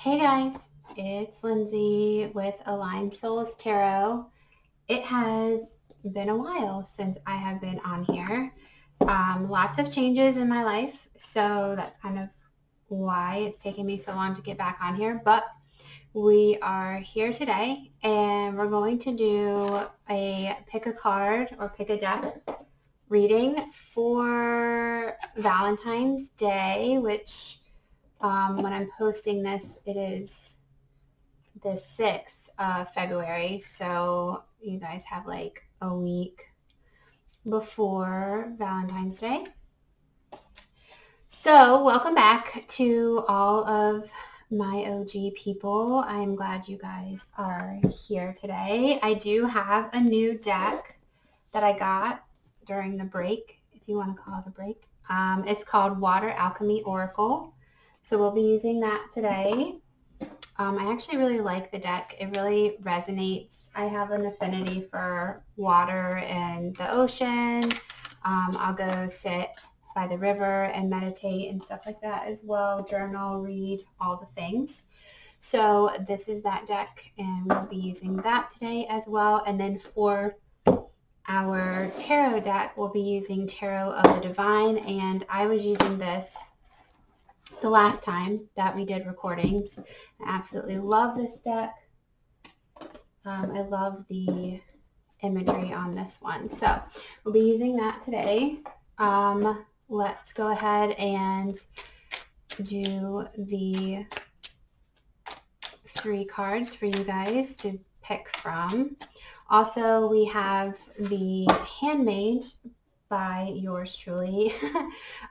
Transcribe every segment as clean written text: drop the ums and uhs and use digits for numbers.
Hey guys, it's Lindsay with Aligned Souls Tarot. It has been a while since I have been on here. Lots of changes in my life, so that's kind of why it's taken me so long to get back on here. But we are here today and we're going to do a pick a card or pick a deck reading for Valentine's Day, which when I'm posting this, it is the 6th of February. So you guys have like a week before Valentine's Day. So welcome back to all of my OG people. I'm glad you guys are here today. I do have a new deck that I got during the break, if you want to call it a break. It's called Alchemy Oracle. So we'll be using that today. I actually really like the deck. It really resonates. I have an affinity for water and the ocean. I'll go sit by the river and meditate and stuff like that as well. Journal, read, all the things. So this is that deck, and we'll be using that today as well. And then for our tarot deck, we'll be using Tarot of the Divine, and I was using this the last time that we did recordings. I absolutely love this deck. I love the imagery on this one. So we'll be using that today. Let's go ahead and do the 3 cards for you guys to pick from. Also, we have the Handmade by yours truly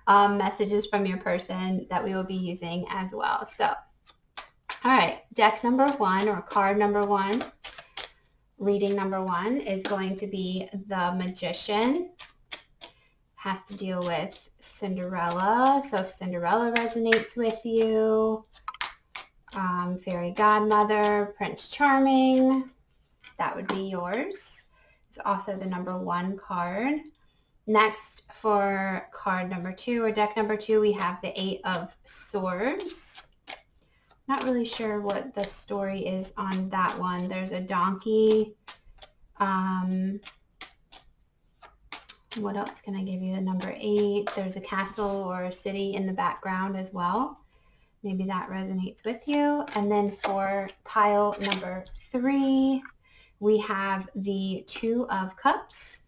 messages from your person that we will be using as well. So, all right, deck number 1 or card number 1, reading number 1 is going to be the Magician. Has to deal with Cinderella. So if Cinderella resonates with you, Fairy Godmother, Prince Charming, that would be yours. It's also the number 1 card. Next, for card number 2 or deck number 2, we have the 8 of Swords. Not really sure what the story is on that one. There's a donkey. What else can I give you? The number 8. There's a castle or a city in the background as well. Maybe that resonates with you. And then for pile number 3, we have the 2 of Cups.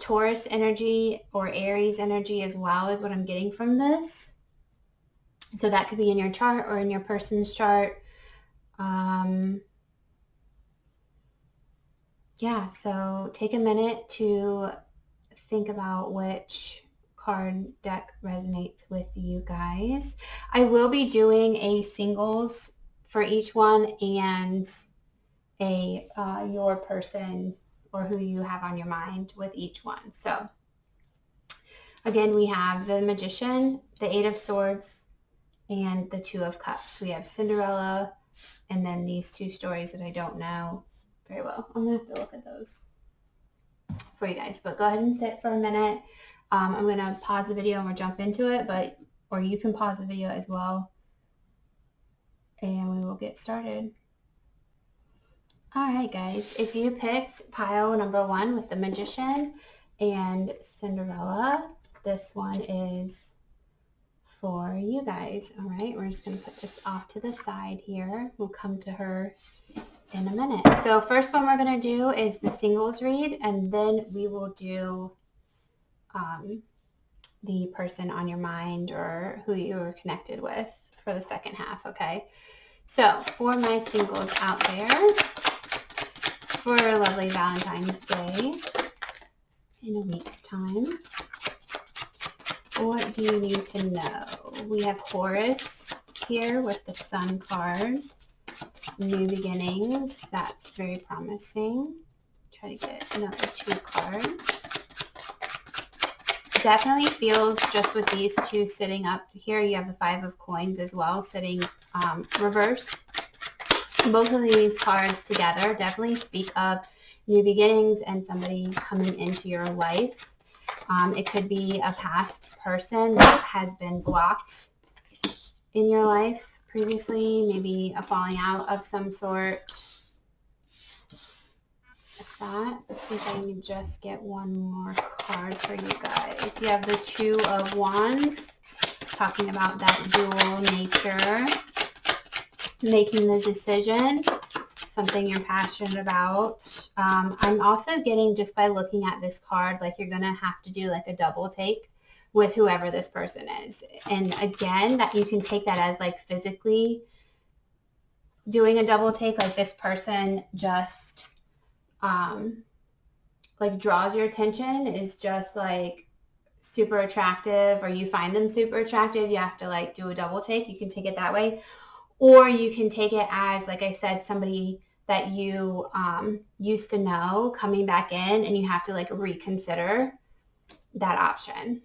Taurus energy or Aries energy as well is what I'm getting from this. So that could be in your chart or in your person's chart. Yeah, so take a minute to think about which card deck resonates with you guys. I will be doing a singles for each one and a your person or who you have on your mind with each one. So again, we have the Magician, the 8 of Swords, and the 2 of Cups. We have Cinderella, and then these 2 stories that I don't know very well. I'm going to have to look at those for you guys. But go ahead and sit for a minute. I'm going to pause the video and we'll jump into it, or you can pause the video as well, and we will get started. All right, guys, if you picked pile number 1 with the Magician and Cinderella, this one is for you guys. All right, we're just going to put this off to the side here. We'll come to her in a minute. So first one we're going to do is the singles read, and then we will do the person on your mind or who you are connected with for the second half, okay? So for my singles out there, for a lovely Valentine's Day in a week's time, what do you need to know? We have Horus here with the Sun card. New beginnings. That's very promising. Try to get another 2 cards. Definitely feels just with these 2 sitting up here. You have the 5 of Coins as well sitting reverse. Both of these cards together definitely speak of new beginnings and somebody coming into your life. It could be a past person that has been blocked in your life previously, maybe a falling out of some sort. Like that. Let's see if I can just get one more card for you guys. You have the Two of Wands, talking about that dual nature, making the decision, something you're passionate about. I'm also getting, just by looking at this card, like you're going to have to do like a double take with whoever this person is. And again, that you can take that as like physically doing a double take, like this person just like draws your attention, is just like super attractive, or you find them super attractive, you have to like do a double take. You can take it that way. Or you can take it as, like I said, somebody that you used to know coming back in, and you have to like reconsider that option.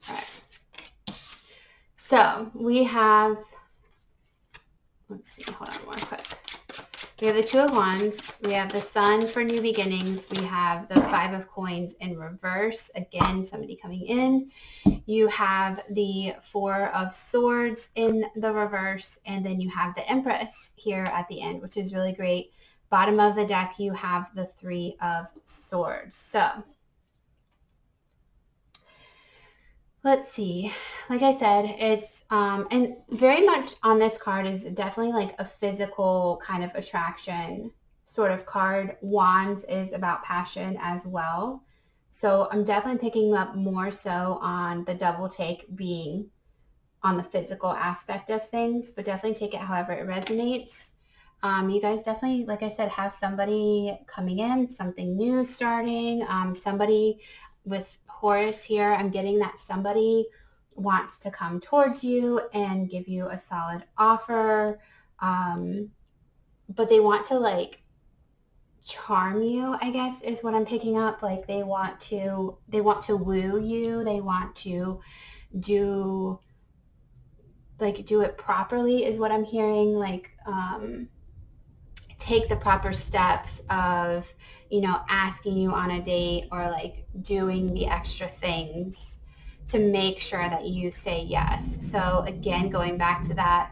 All right. So we have, let's see, hold on one quick. We have the Two of Wands. We have the Sun for new beginnings. We have the Five of Coins in reverse. Again, somebody coming in. You have the Four of Swords in the reverse. And then you have the Empress here at the end, which is really great. Bottom of the deck, you have the Three of Swords. So let's see. Like I said, it's, and very much on this card is definitely like a physical kind of attraction sort of card. Wands is about passion as well. So I'm definitely picking up more so on the double take being on the physical aspect of things, but definitely take it however it resonates. You guys definitely, like I said, have somebody coming in, something new starting, somebody with Horus here. I'm getting that somebody wants to come towards you and give you a solid offer, but they want to like charm you, I guess is what I'm picking up. Like they want to woo you. They want to do it properly is what I'm hearing. Like take the proper steps of, you know, asking you on a date, or like doing the extra things to make sure that you say yes. So again, going back to that,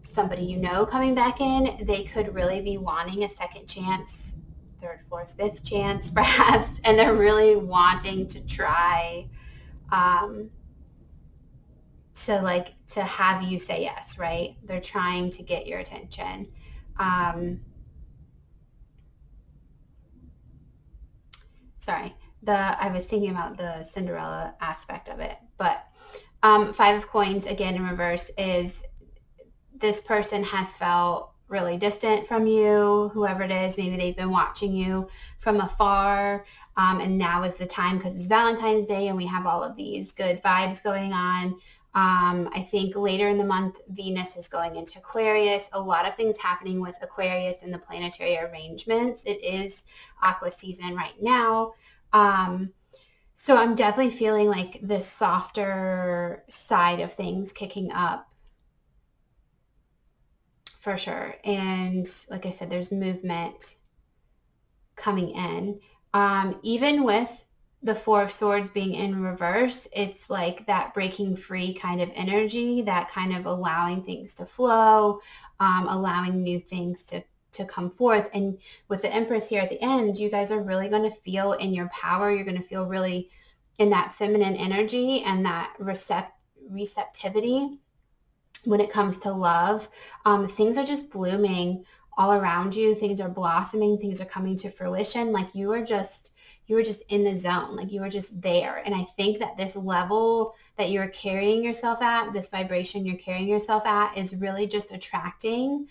somebody you know coming back in, they could really be wanting a second chance, third, fourth, fifth chance perhaps, and they're really wanting to try to have you say yes, right? They're trying to get your attention. Sorry, I was thinking about the Cinderella aspect of it, but Five of Coins again in reverse is this person has felt really distant from you, whoever it is. Maybe they've been watching you from afar, and now is the time because it's Valentine's Day and we have all of these good vibes going on. I think later in the month, Venus is going into Aquarius. A lot of things happening with Aquarius and the planetary arrangements. It is Aqua season right now. So I'm definitely feeling like this softer side of things kicking up for sure. And like I said, there's movement coming in. Even with the Four of Swords being in reverse, it's like that breaking free kind of energy, that kind of allowing things to flow, allowing new things to come forth. And with the Empress here at the end, you guys are really going to feel in your power. You're going to feel really in that feminine energy and that receptivity when it comes to love. Things are just blooming all around you. Things are blossoming. Things are coming to fruition. Like you were just in the zone. Like you were just there. And I think that this level that you're carrying yourself at, this vibration you're carrying yourself at, is really just attracting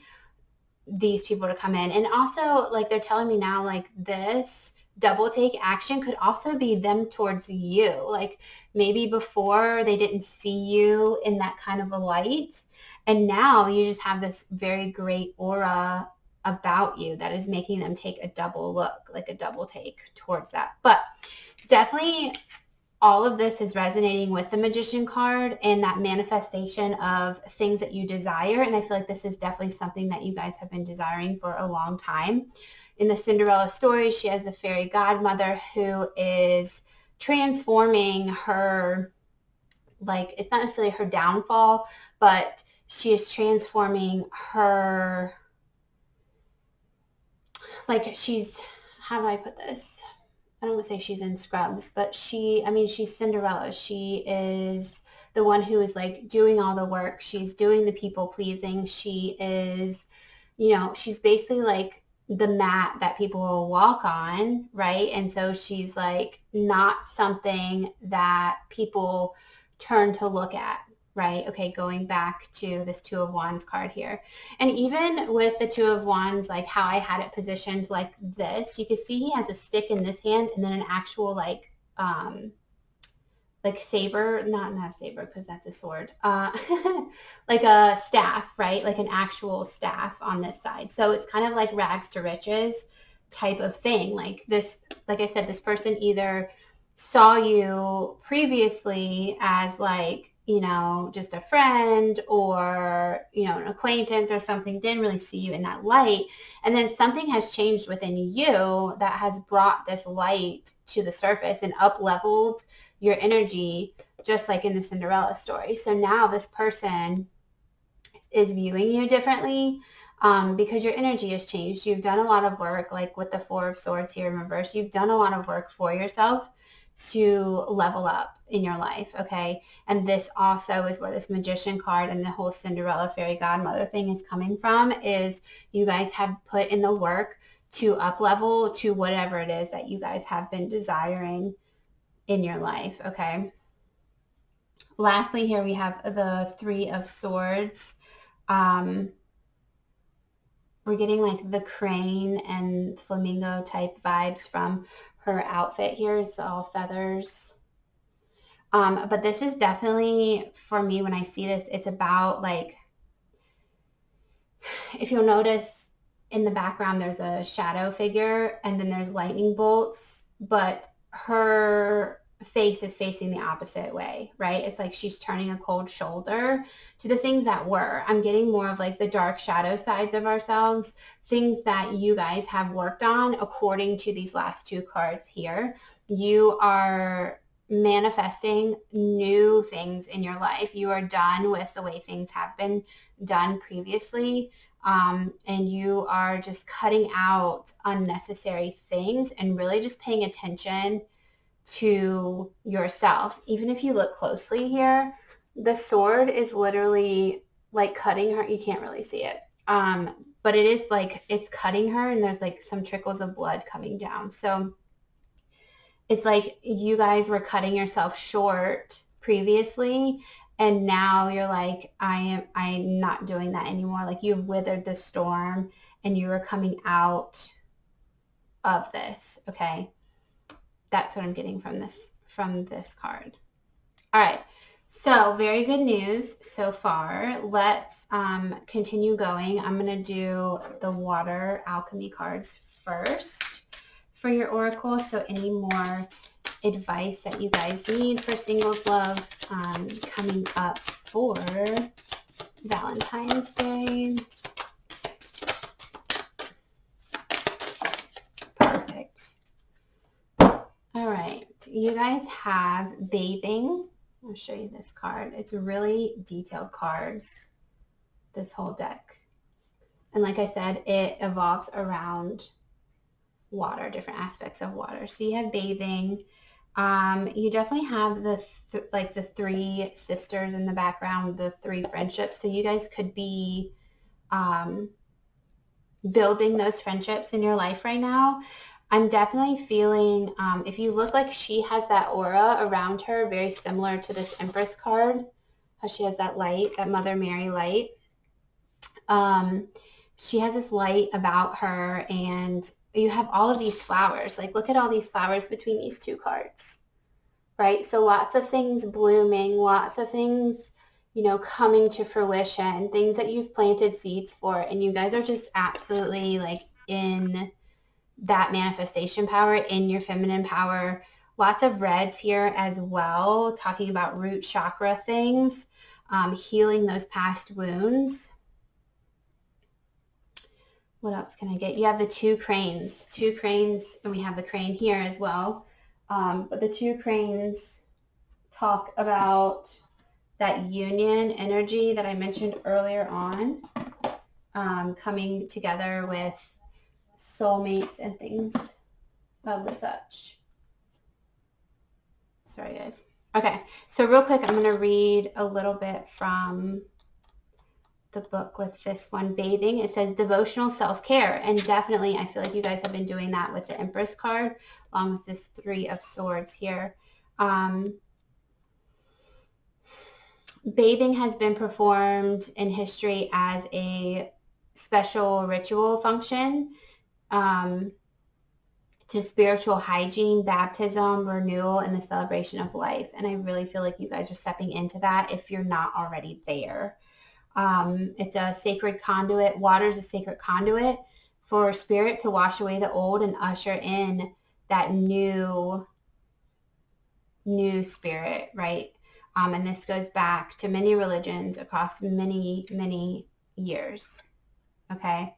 these people to come in. And also, like they're telling me now, like this double take action could also be them towards you. Like maybe before they didn't see you in that kind of a light, and now you just have this very great aura about you that is making them take a double look, like a double take towards that. But definitely all of this is resonating with the Magician card and that manifestation of things that you desire. And I feel like this is definitely something that you guys have been desiring for a long time. In the Cinderella story, she has a fairy godmother who is transforming her, like it's not necessarily her downfall, but she is transforming her, like she's, how do I put this? I don't want to say she's in scrubs, but she's Cinderella. She is the one who is like doing all the work. She's doing the people pleasing. She is, she's basically like the mat that people will walk on, right? And so she's like not something that people turn to look at, right? Okay, going back to this Two of Wands card here. And even with the Two of Wands, like how I had it positioned like this, you can see he has a stick in this hand and then an actual like saber, not a saber because that's a sword, like a staff, right? Like an actual staff on this side. So it's kind of like rags to riches type of thing. Like this, like I said, this person either saw you previously as like, just a friend or, an acquaintance or something, didn't really see you in that light. And then something has changed within you that has brought this light to the surface and up-leveled your energy, just like in the Cinderella story. So now this person is viewing you differently because your energy has changed. You've done a lot of work, like with the Four of Swords here in reverse. You've done a lot of work for yourself to level up in your life, okay? And this also is where this Magician card and the whole Cinderella fairy godmother thing is coming from, is you guys have put in the work to up level to whatever it is that you guys have been desiring in your life, okay? Lastly, here we have the Three of Swords. We're getting like the crane and flamingo type vibes from her outfit here. It's all feathers. But this is definitely, for me, when I see this, it's about like, if you'll notice in the background, there's a shadow figure and then there's lightning bolts, but her face is facing the opposite way, right? It's like she's turning a cold shoulder to the things that were. I'm getting more of like the dark shadow sides of ourselves, things that you guys have worked on according to these last two cards here. You are manifesting new things in your life. You are done with the way things have been done previously. And you are just cutting out unnecessary things and really just paying attention to yourself. Even if you look closely here, the sword is literally like cutting her. You can't really see it. But it is like it's cutting her and there's like some trickles of blood coming down. So it's like you guys were cutting yourself short previously and now you're like, I'm not doing that anymore. Like you've withered the storm and you are coming out of this, okay? That's what I'm getting from this card. All right, so very good news so far. Let's continue going. I'm going to do the water alchemy cards first for your oracle. So any more advice that you guys need for singles love coming up for Valentine's Day. Perfect. All right, you guys have bathing. I'll show you this card. It's really detailed cards, this whole deck. And like I said, it evolves around water, different aspects of water. So you have bathing. You definitely have the three sisters in the background, the three friendships. So you guys could be building those friendships in your life right now. I'm definitely feeling, if you look like she has that aura around her, very similar to this Empress card, how she has that light, that Mother Mary light. She has this light about her and you have all of these flowers. Like look at all these flowers between these two cards, right? So lots of things blooming, lots of things, coming to fruition, things that you've planted seeds for. And you guys are just absolutely like in that manifestation power, in your feminine power. Lots of reds here as well, talking about root chakra things, healing those past wounds. What else can I get? You have the two cranes, and we have the crane here as well. But the two cranes talk about that union energy that I mentioned earlier on, coming together with soulmates and things of the such. Sorry, guys. Okay, so real quick, I'm going to read a little bit from the book with this one, Bathing. It says devotional self-care, and definitely I feel like you guys have been doing that with the Empress card, along with this Three of Swords here. Bathing has been performed in history as a special ritual function to spiritual hygiene, baptism, renewal, and the celebration of life. And I really feel like you guys are stepping into that if you're not already there. It's a sacred conduit. Water is a sacred conduit for spirit to wash away the old and usher in that new spirit, right? And this goes back to many religions across many, many years. Okay.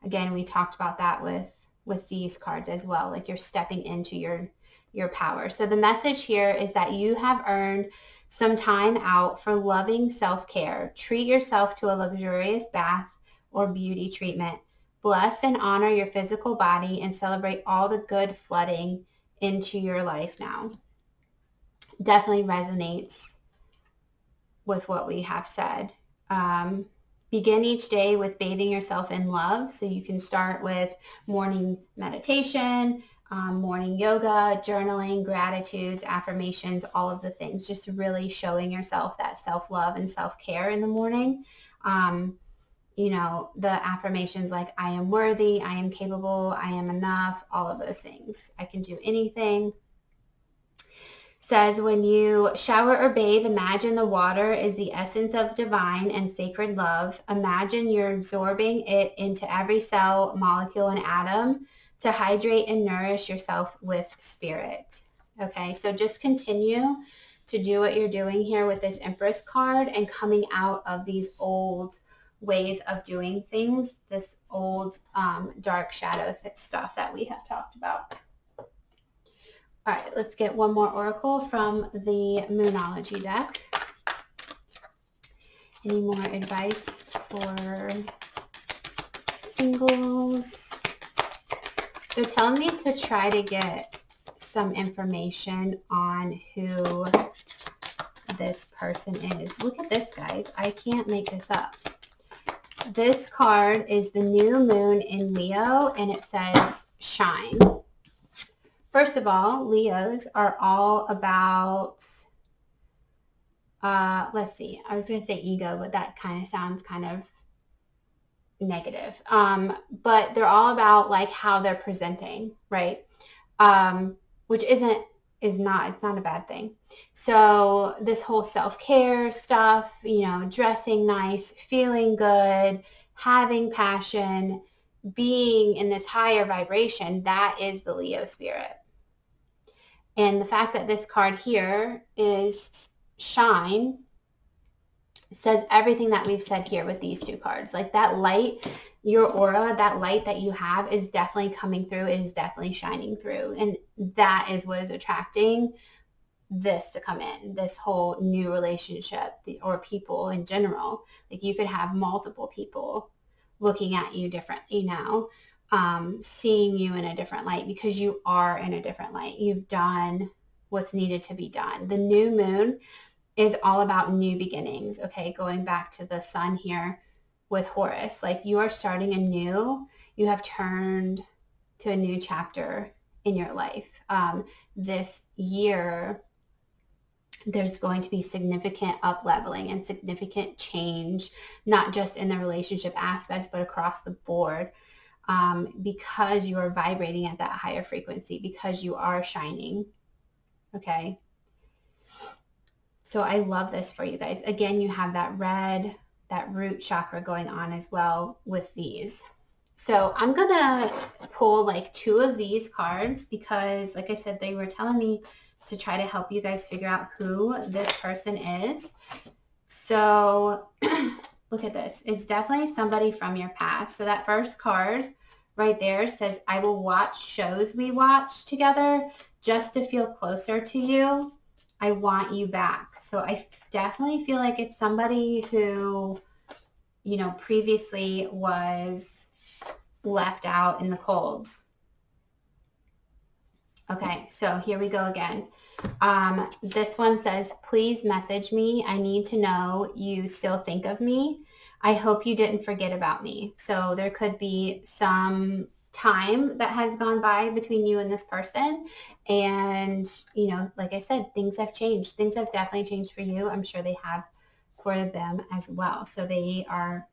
Again, we talked about that with these cards as well. Like you're stepping into your power. So the message here is that you have earned some time out for loving self-care. Treat yourself to a luxurious bath or beauty treatment. Bless and honor your physical body and celebrate all the good flooding into your life now. Definitely resonates with what we have said. Begin each day with bathing yourself in love. So you can start with morning meditation, morning yoga, journaling, gratitudes, affirmations, all of the things, just really showing yourself that self-love and self-care in the morning. You know, the affirmations like I am worthy, I am capable, I am enough, all of those things. I can do anything. Says when you shower or bathe, imagine the water is the essence of divine and sacred love. Imagine you're absorbing it into every cell, molecule, and atom to hydrate and nourish yourself with spirit. Okay, so just continue to do what you're doing here with this Empress card and coming out of these old ways of doing things, this old dark shadow stuff that we have talked about. All right, let's get one more oracle from the Moonology deck. Any more advice for singles? They're telling me to try to get some information on who this person is. Look at this, guys. I can't make this up. This card is the new moon in Leo, and it says shine. First of all, Leos are all about, let's see, I was going to say ego, but that kind of sounds kind of negative. But they're all about like how they're presenting, right? Which it's not a bad thing. So this whole self-care stuff, you know, dressing nice, feeling good, having passion, being in this higher vibration, that is the Leo spirit. And the fact that this card here is shine says everything that we've said here with these two cards. Like that light, your aura, that light that you have is definitely coming through. It is definitely shining through. And that is what is attracting this to come in, this whole new relationship or people in general. Like you could have multiple people looking at you differently now. Seeing you in a different light because you are in a different light. You've done what's needed to be done. The new moon is all about new beginnings. Okay, going back to the sun here with Horus, like you are starting anew. You have turned to a new chapter in your life. This year, there's going to be significant up-leveling and significant change, not just in the relationship aspect, but across the board. Because you are vibrating at that higher frequency, because you are shining. Okay. So I love this for you guys. Again, you have that red, that root chakra going on as well with these. So I'm going to pull like 2 of these cards because like I said, they were telling me to try to help you guys figure out who this person is. So look at this. It's definitely somebody from your past. So that first card right there says, I will watch shows we watch together just to feel closer to you. I want you back. So I definitely feel like it's somebody who, you know, previously was left out in the cold. Okay, so here we go again. This one says, please message me. I need to know you still think of me. I hope you didn't forget about me. So there could be some time that has gone by between you and this person. And, you know, like I said, things have changed. Things have definitely changed for you. I'm sure they have for them as well. So they are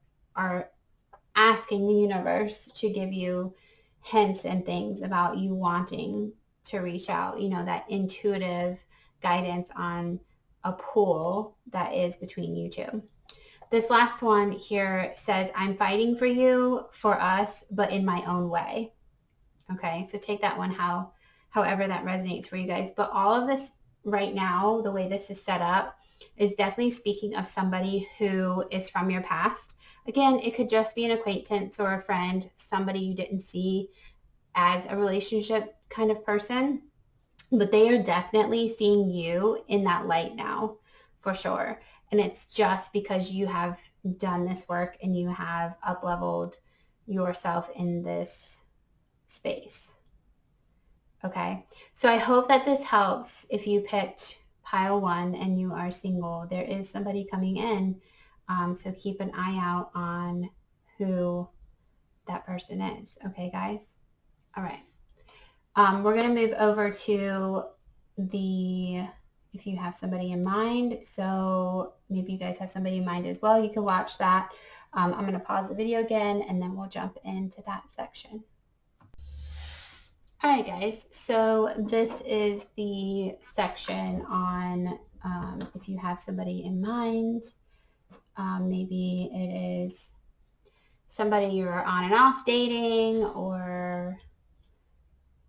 asking the universe to give you hints and things about you wanting to reach out, you know, that intuitive guidance on a pool that is between you two. This last one here says, I'm fighting for you, for us, but in my own way. Okay, so take that one however that resonates for you guys. But all of this right now, the way this is set up, is definitely speaking of somebody who is from your past. Again, it could just be an acquaintance or a friend, somebody you didn't see as a relationship kind of person, but they are definitely seeing you in that light now, for sure. And it's just because you have done this work and you have up-leveled yourself in this space. Okay, so I hope that this helps. If you picked pile 1 and you are single, there is somebody coming in. So keep an eye out on who that person is. Okay, guys? All right. We're going to move over to if you have somebody in mind. So maybe you guys have somebody in mind as well. You can watch that. I'm going to pause the video again and then we'll jump into that section. All right, guys, so this is the section on if you have somebody in mind. Maybe it is somebody you're on and off dating or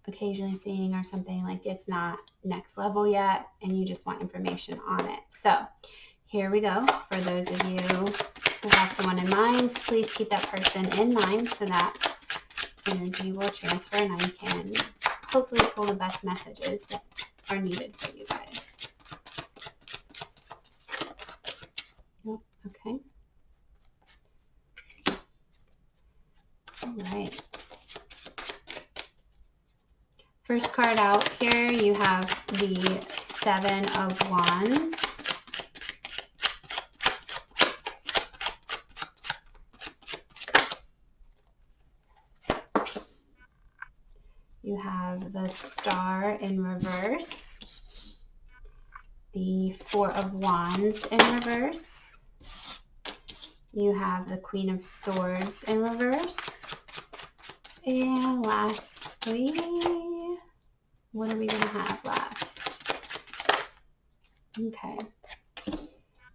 occasionally seeing or something, like it's not next level yet and you just want information on it. So here we go. For those of you who have someone in mind, please keep that person in mind so that energy will transfer and I can hopefully pull the best messages that are needed for you guys. Oh, okay. All right. First card out here, you have the 7 of Wands. You have the Star in reverse, the 4 of Wands in reverse. You have the Queen of Swords in reverse. And lastly, what are we going to have last? Okay.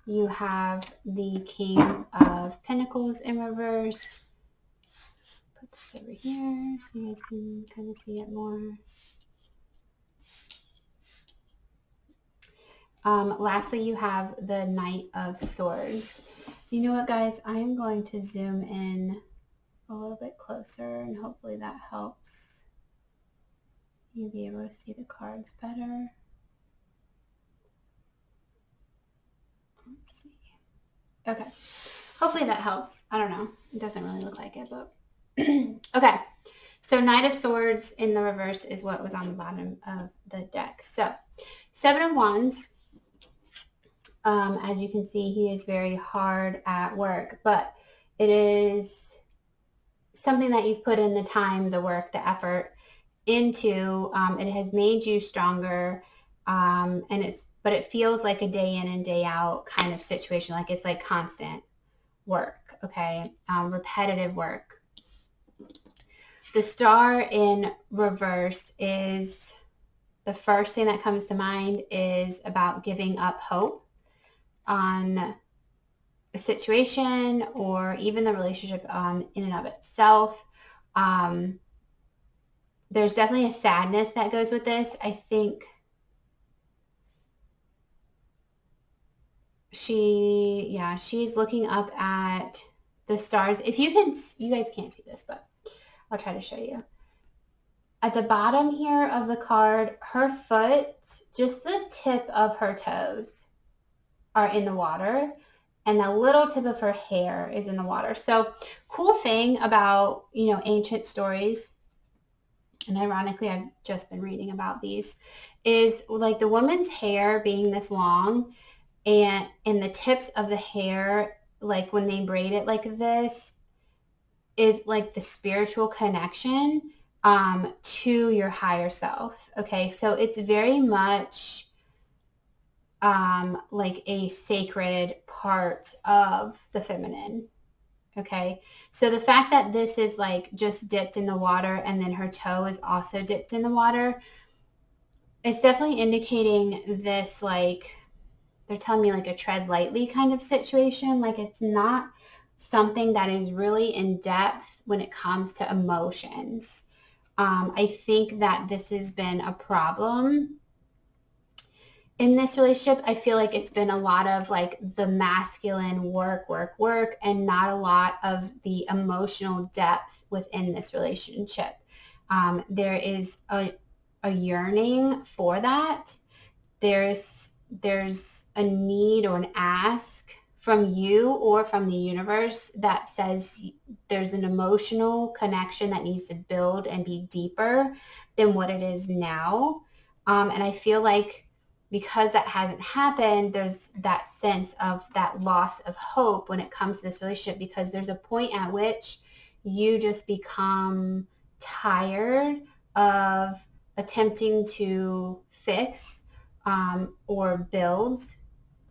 You have the King of Pentacles in reverse. Put this over here so you guys can kind of see it more. Lastly, you have the Knight of Swords. You know what, guys? I am going to zoom in a little bit closer and hopefully that helps you be able to see the cards better. Let's see. Okay. Hopefully that helps. I don't know. It doesn't really look like it, but okay. So Knight of Swords in the reverse is what was on the bottom of the deck. So 7 of Wands. As you can see, he is very hard at work, but it is something that you've put in the time, the work, the effort into. It has made you stronger, but it feels like a day in and day out kind of situation. Like it's like constant work, okay? Repetitive work. The Star in reverse is, the first thing that comes to mind is about giving up hope on a situation or even the relationship in and of itself. There's definitely a sadness that goes with this. I think she's looking up at the stars. If you can, you guys can't see this, but I'll try to show you. At the bottom here of the card, her foot, just the tip of her toes are in the water, and the little tip of her hair is in the water. So cool thing about, ancient stories, and ironically, I've just been reading about these, is like the woman's hair being this long, and the tips of the hair, like when they braid it like this, is like the spiritual connection to your higher self. Okay, so it's very much like a sacred part of the feminine. Okay, so the fact that this is like just dipped in the water and then her toe is also dipped in the water, it's definitely indicating this, like, they're telling me like a tread lightly kind of situation. Like it's not something that is really in depth when it comes to emotions. I think that this has been a problem in this relationship. I feel like it's been a lot of like the masculine work, work, work, and not a lot of the emotional depth within this relationship. There is a yearning for that. There's a need or an ask from you or from the universe that says there's an emotional connection that needs to build and be deeper than what it is now. And I feel like because that hasn't happened, there's that sense of that loss of hope when it comes to this relationship, because there's a point at which you just become tired of attempting to fix or build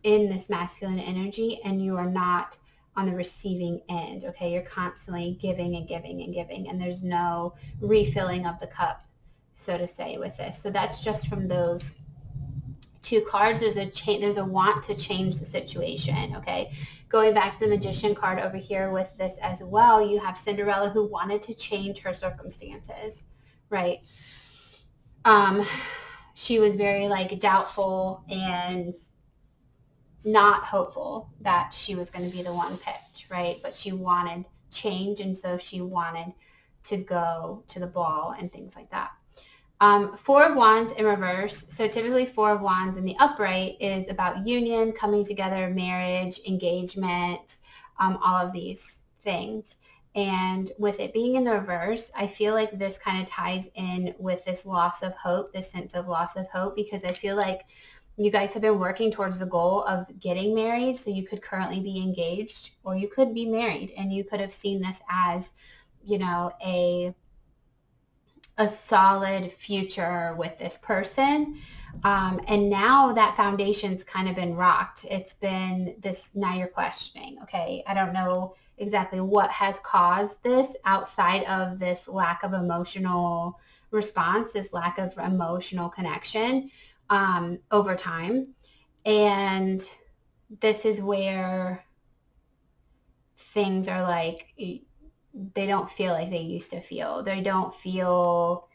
in this masculine energy, and you are not on the receiving end. Okay, you're constantly giving and giving and giving, and there's no refilling of the cup, so to say, with this. So that's just from those two cards. There's a want to change the situation. Okay, going back to the Magician card over here with this as well, you have Cinderella who wanted to change her circumstances, right? She was very like doubtful and not hopeful that she was going to be the one picked, right? But she wanted change, and so she wanted to go to the ball and things like that. Four of Wands in reverse. So typically Four of Wands in the upright is about union, coming together, marriage, engagement, all of these things. And with it being in the reverse, I feel like this kind of ties in with this loss of hope, this sense of loss of hope, because I feel like you guys have been working towards the goal of getting married. So you could currently be engaged or you could be married, and you could have seen this as, a solid future with this person. And now that foundation's kind of been rocked. It's been this, now you're questioning, okay, I don't know exactly what has caused this outside of this lack of emotional response, this lack of emotional connection over time. And this is where things are like, they don't feel like they used to feel. They don't feel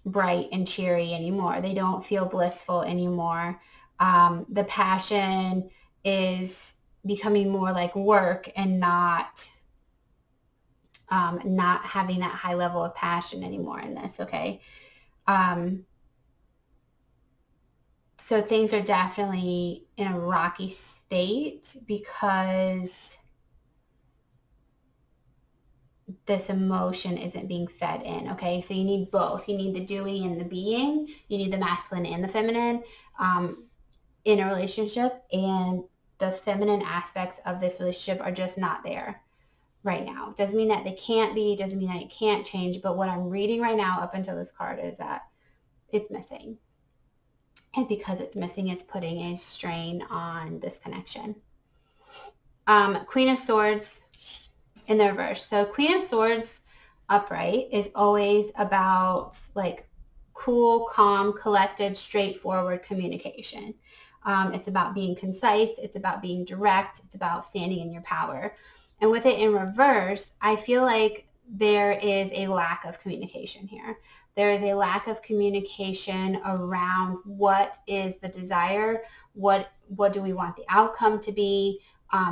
bright and cheery anymore. They don't feel blissful anymore. The passion is becoming more like work and not having that high level of passion anymore in this. Okay. So things are definitely in a rocky state because this emotion isn't being fed in. Okay, so you need both. You need the doing and the being. You need the masculine and the feminine in a relationship, and the feminine aspects of this relationship are just not there right now. Doesn't mean that they can't be, doesn't mean that it can't change, but what I'm reading right now up until this card is that it's missing. And because it's missing, it's putting a strain on this connection. Queen of Swords in the reverse. So Queen of Swords upright is always about like cool, calm, collected, straightforward communication. It's about being concise. It's about being direct. It's about standing in your power. And with it in reverse, I feel like there is a lack of communication here. There is a lack of communication around what is the desire, what do we want the outcome to be.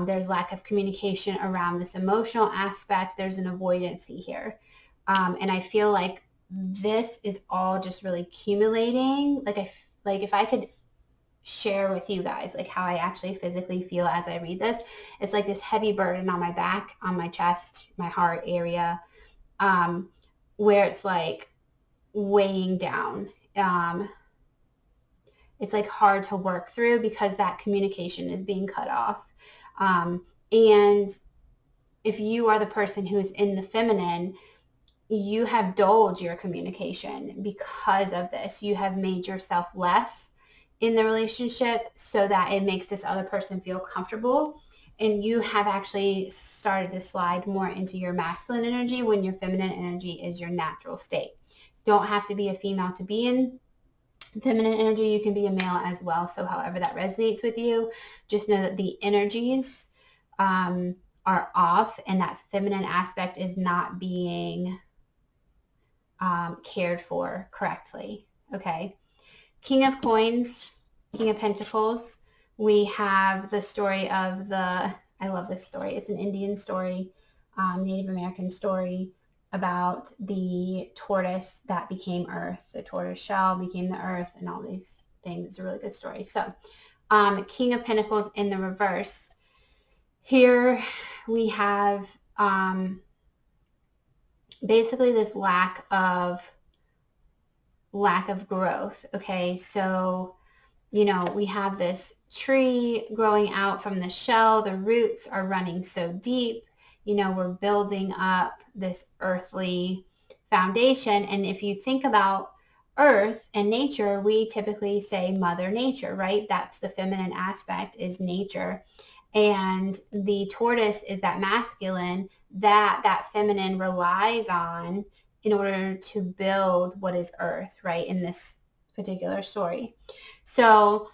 There's lack of communication around this emotional aspect. There's an avoidancy here. And I feel like this is all just really accumulating. Like if I could share with you guys like how I actually physically feel as I read this, it's like this heavy burden on my back, on my chest, my heart area, where it's like weighing down. It's like hard to work through because that communication is being cut off. And if you are the person who is in the feminine, you have dulled your communication because of this. You have made yourself less in the relationship so that it makes this other person feel comfortable. And you have actually started to slide more into your masculine energy when your feminine energy is your natural state. Don't have to be a female to be in feminine energy. You can be a male as well. So however that resonates with you, just know that the energies are off, and that feminine aspect is not being cared for correctly. Okay. King of Coins, King of Pentacles. We have the story of I love this story. It's an Indian story, Native American story about the tortoise that became earth. The tortoise shell became the earth and all these things. It's a really good story. So King of Pentacles in the reverse. Here we have basically this lack of growth. Okay, so we have this tree growing out from the shell. The roots are running so deep. We're building up this earthly foundation. And if you think about earth and nature, we typically say Mother Nature, right? That's the feminine aspect, is nature. And the tortoise is that masculine that feminine relies on in order to build what is earth, right, in this particular story. So,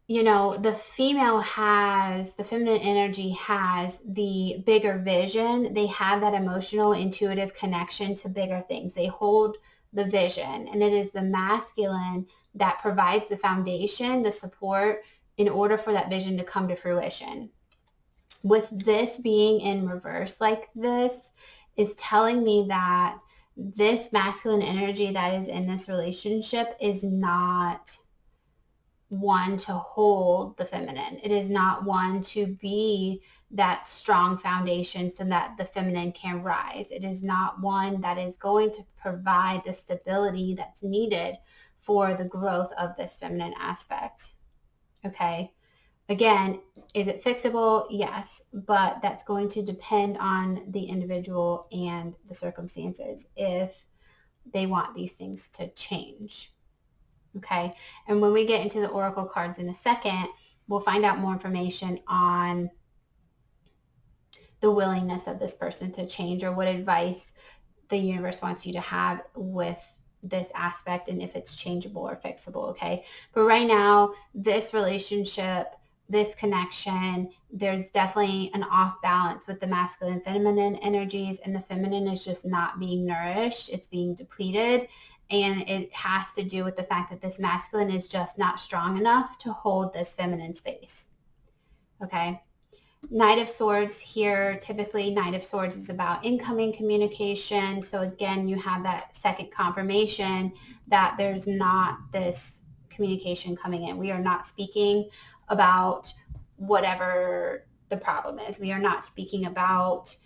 the feminine energy has the bigger vision. They have that emotional, intuitive connection to bigger things. They hold the vision, and it is the masculine that provides the foundation, the support, in order for that vision to come to fruition. With this being in reverse like this is telling me that this masculine energy that is in this relationship is not one to hold the feminine. It is not one to be that strong foundation so that the feminine can rise. It is not one that is going to provide the stability that's needed for the growth of this feminine aspect. Okay. Again, is it fixable? Yes, but that's going to depend on the individual and the circumstances if they want these things to change. Okay, and when we get into the oracle cards in a second, we'll find out more information on the willingness of this person to change, or what advice the universe wants you to have with this aspect, and if it's changeable or fixable. Okay, but right now, this relationship, this connection, there's definitely an off balance with the masculine and feminine energies, and the feminine is just not being nourished. It's being depleted, and it has to do with the fact that this masculine is just not strong enough to hold this feminine space. Okay. Knight of Swords here, typically Knight of Swords is about incoming communication. So again, you have that second confirmation that there's not this communication coming in. We are not speaking about whatever the problem is. We are not speaking about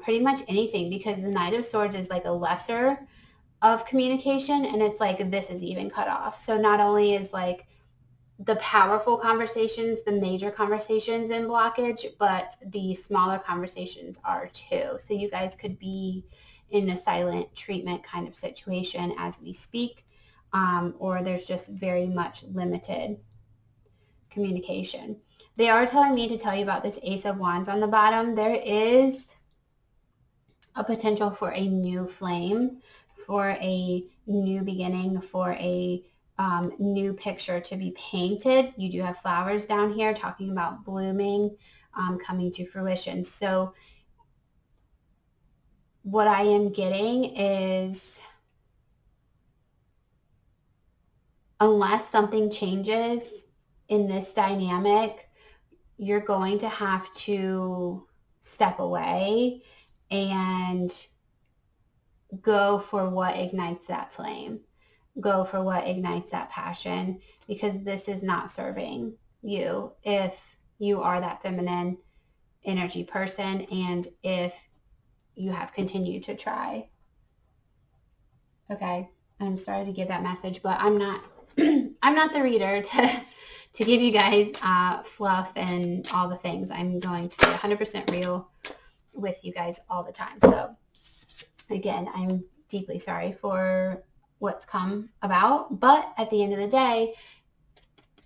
pretty much anything, because the Knight of Swords is like a lesser of communication, and it's like this is even cut off. So not only is like the powerful conversations, the major conversations in blockage, but the smaller conversations are too. So you guys could be in a silent treatment kind of situation as we speak, or there's just very much limited communication. They are telling me to tell you about this Ace of Wands on the bottom. There is a potential for a new flame, for a new beginning, for a new picture to be painted. You do have flowers down here talking about blooming, coming to fruition. So what I am getting is, unless something changes in this dynamic, you're going to have to step away and go for what ignites that flame. Go for what ignites that passion, because this is not serving you if you are that feminine energy person and if you have continued to try. Okay. I'm sorry to give that message, but I'm not I'm not the reader to give you guys fluff and all the things. I'm going to be 100% real with you guys all the time. So again, I'm deeply sorry for what's come about, but at the end of the day,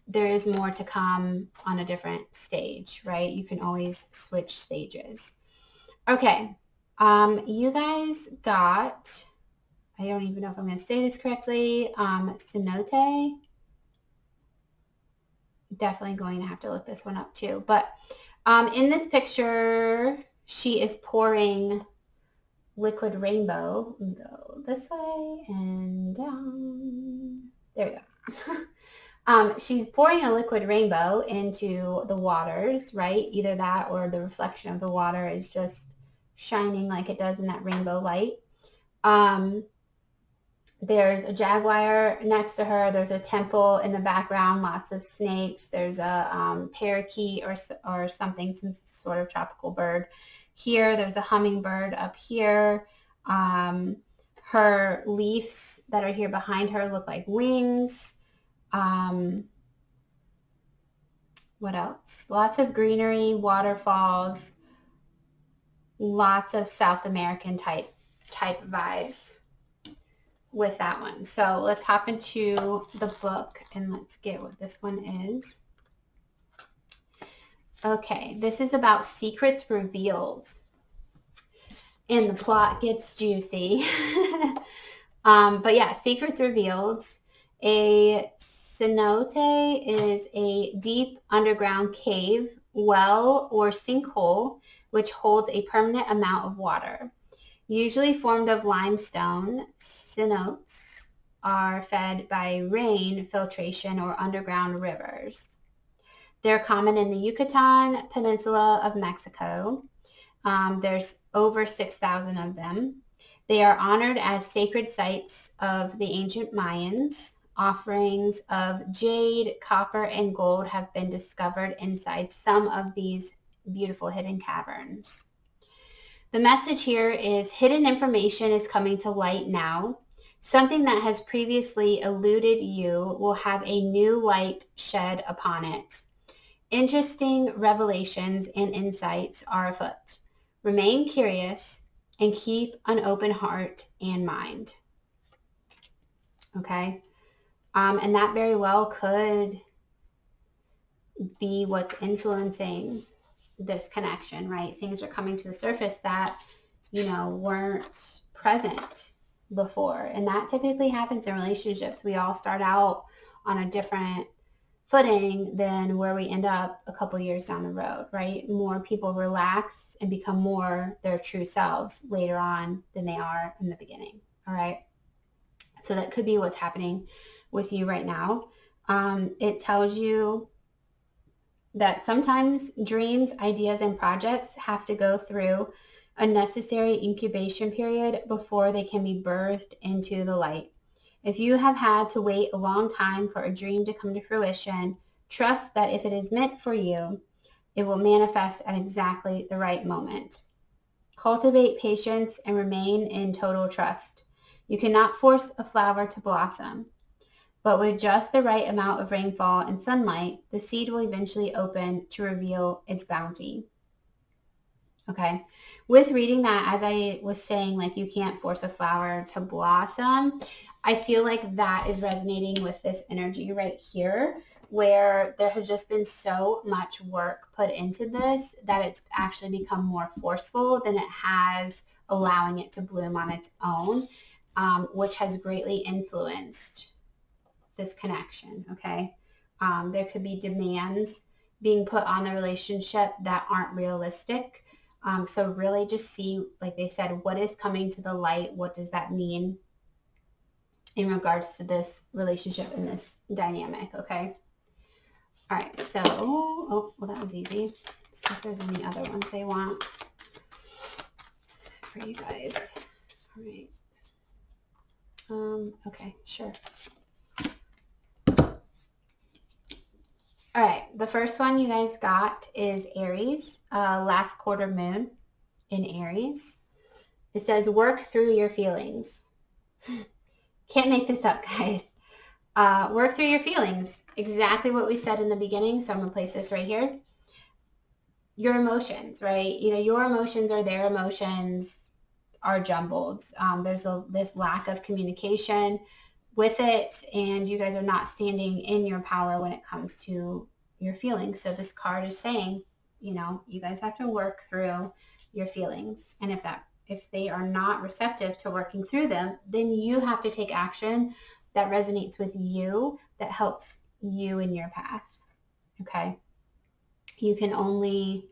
there is more to come on a different stage, right? You can always switch stages. Okay. You guys got, I don't even know if I'm going to say this correctly, cenote. Definitely going to have to look this one up too. But in this picture, she is pouring liquid rainbow. Let me go this way and down. There we go. She's pouring a liquid rainbow into the waters, right? Either that or the reflection of the water is just shining like it does in that rainbow light. There's a jaguar next to her. There's a temple in the background, lots of snakes. There's a parakeet or something, some sort of tropical bird. Here, there's a hummingbird up here. Her leaves that are here behind her look like wings. What else? Lots of greenery, waterfalls, lots of South American type vibes with that one. So let's hop into the book and let's get what this one is. Okay, this is about secrets revealed. And the plot gets juicy. But yeah, secrets revealed. A cenote is a deep underground cave, well, or sinkhole, which holds a permanent amount of water. Usually formed of limestone, cenotes are fed by rain, filtration, or underground rivers. They're common in the Yucatan Peninsula of Mexico. There's over 6,000 of them. They are honored as sacred sites of the ancient Mayans. Offerings of jade, copper, and gold have been discovered inside some of these beautiful hidden caverns. The message here is hidden information is coming to light now. Something that has previously eluded you will have a new light shed upon it. Interesting revelations and insights are afoot. Remain curious and keep an open heart and mind. Okay? And that very well could be what's influencing this connection, right? Things are coming to the surface that, weren't present before. And that typically happens in relationships. We all start out on a different footing than where we end up a couple years down the road, right? More people relax and become more their true selves later on than they are in the beginning, all right? So that could be what's happening with you right now. It tells you that sometimes dreams, ideas, and projects have to go through a necessary incubation period before they can be birthed into the light. If you have had to wait a long time for a dream to come to fruition, trust that if it is meant for you, it will manifest at exactly the right moment. Cultivate patience and remain in total trust. You cannot force a flower to blossom, but with just the right amount of rainfall and sunlight, the seed will eventually open to reveal its bounty. Okay. With reading that, as I was saying, like you can't force a flower to blossom, I feel like that is resonating with this energy right here, where there has just been so much work put into this that it's actually become more forceful than it has allowing it to bloom on its own, which has greatly influenced this connection, okay? There could be demands being put on the relationship that aren't realistic. So really just see, like they said, what is coming to the light? What does that mean in regards to this relationship and this dynamic, okay? All right, so, well, that was easy. Let's see if there's any other ones they want for you guys. All right, Okay, sure. All right, the first one you guys got is Aries, last quarter moon in Aries. It says, work through your feelings. Can't make this up, guys. Work through your feelings. Exactly what we said in the beginning. So I'm going to place this right here. Your emotions, right? You know, your emotions or their emotions are jumbled. There's this lack of communication with it, and you guys are not standing in your power when it comes to your feelings. So this card is saying, you know, you guys have to work through your feelings. And if they are not receptive to working through them, then you have to take action that resonates with you, that helps you in your path. Okay? You can only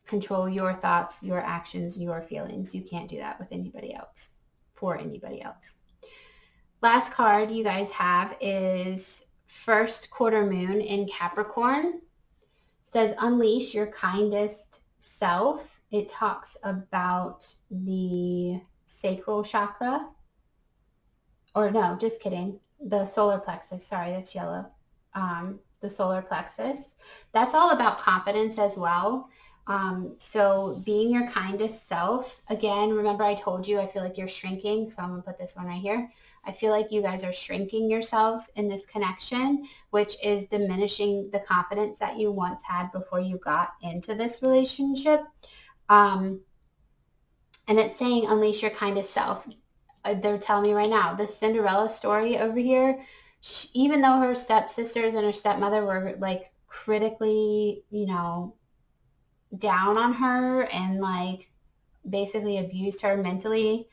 control your thoughts, your actions, your feelings. You can't do that with anybody else, for anybody else. Last card you guys have is first quarter moon in Capricorn. It says, unleash your kindest self. It talks about the sacral chakra. Or no, just kidding. The solar plexus. Sorry, that's yellow. The solar plexus. That's all about confidence as well. So being your kindest self, again, remember I told you I feel like you're shrinking, so I'm going to put this one right here. I feel like you guys are shrinking yourselves in this connection, which is diminishing the confidence that you once had before you got into this relationship. And it's saying unleash your kindest self. They're telling me right now, this Cinderella story over here, even though her stepsisters and her stepmother were like critically, you know, down on her and like basically abused her mentally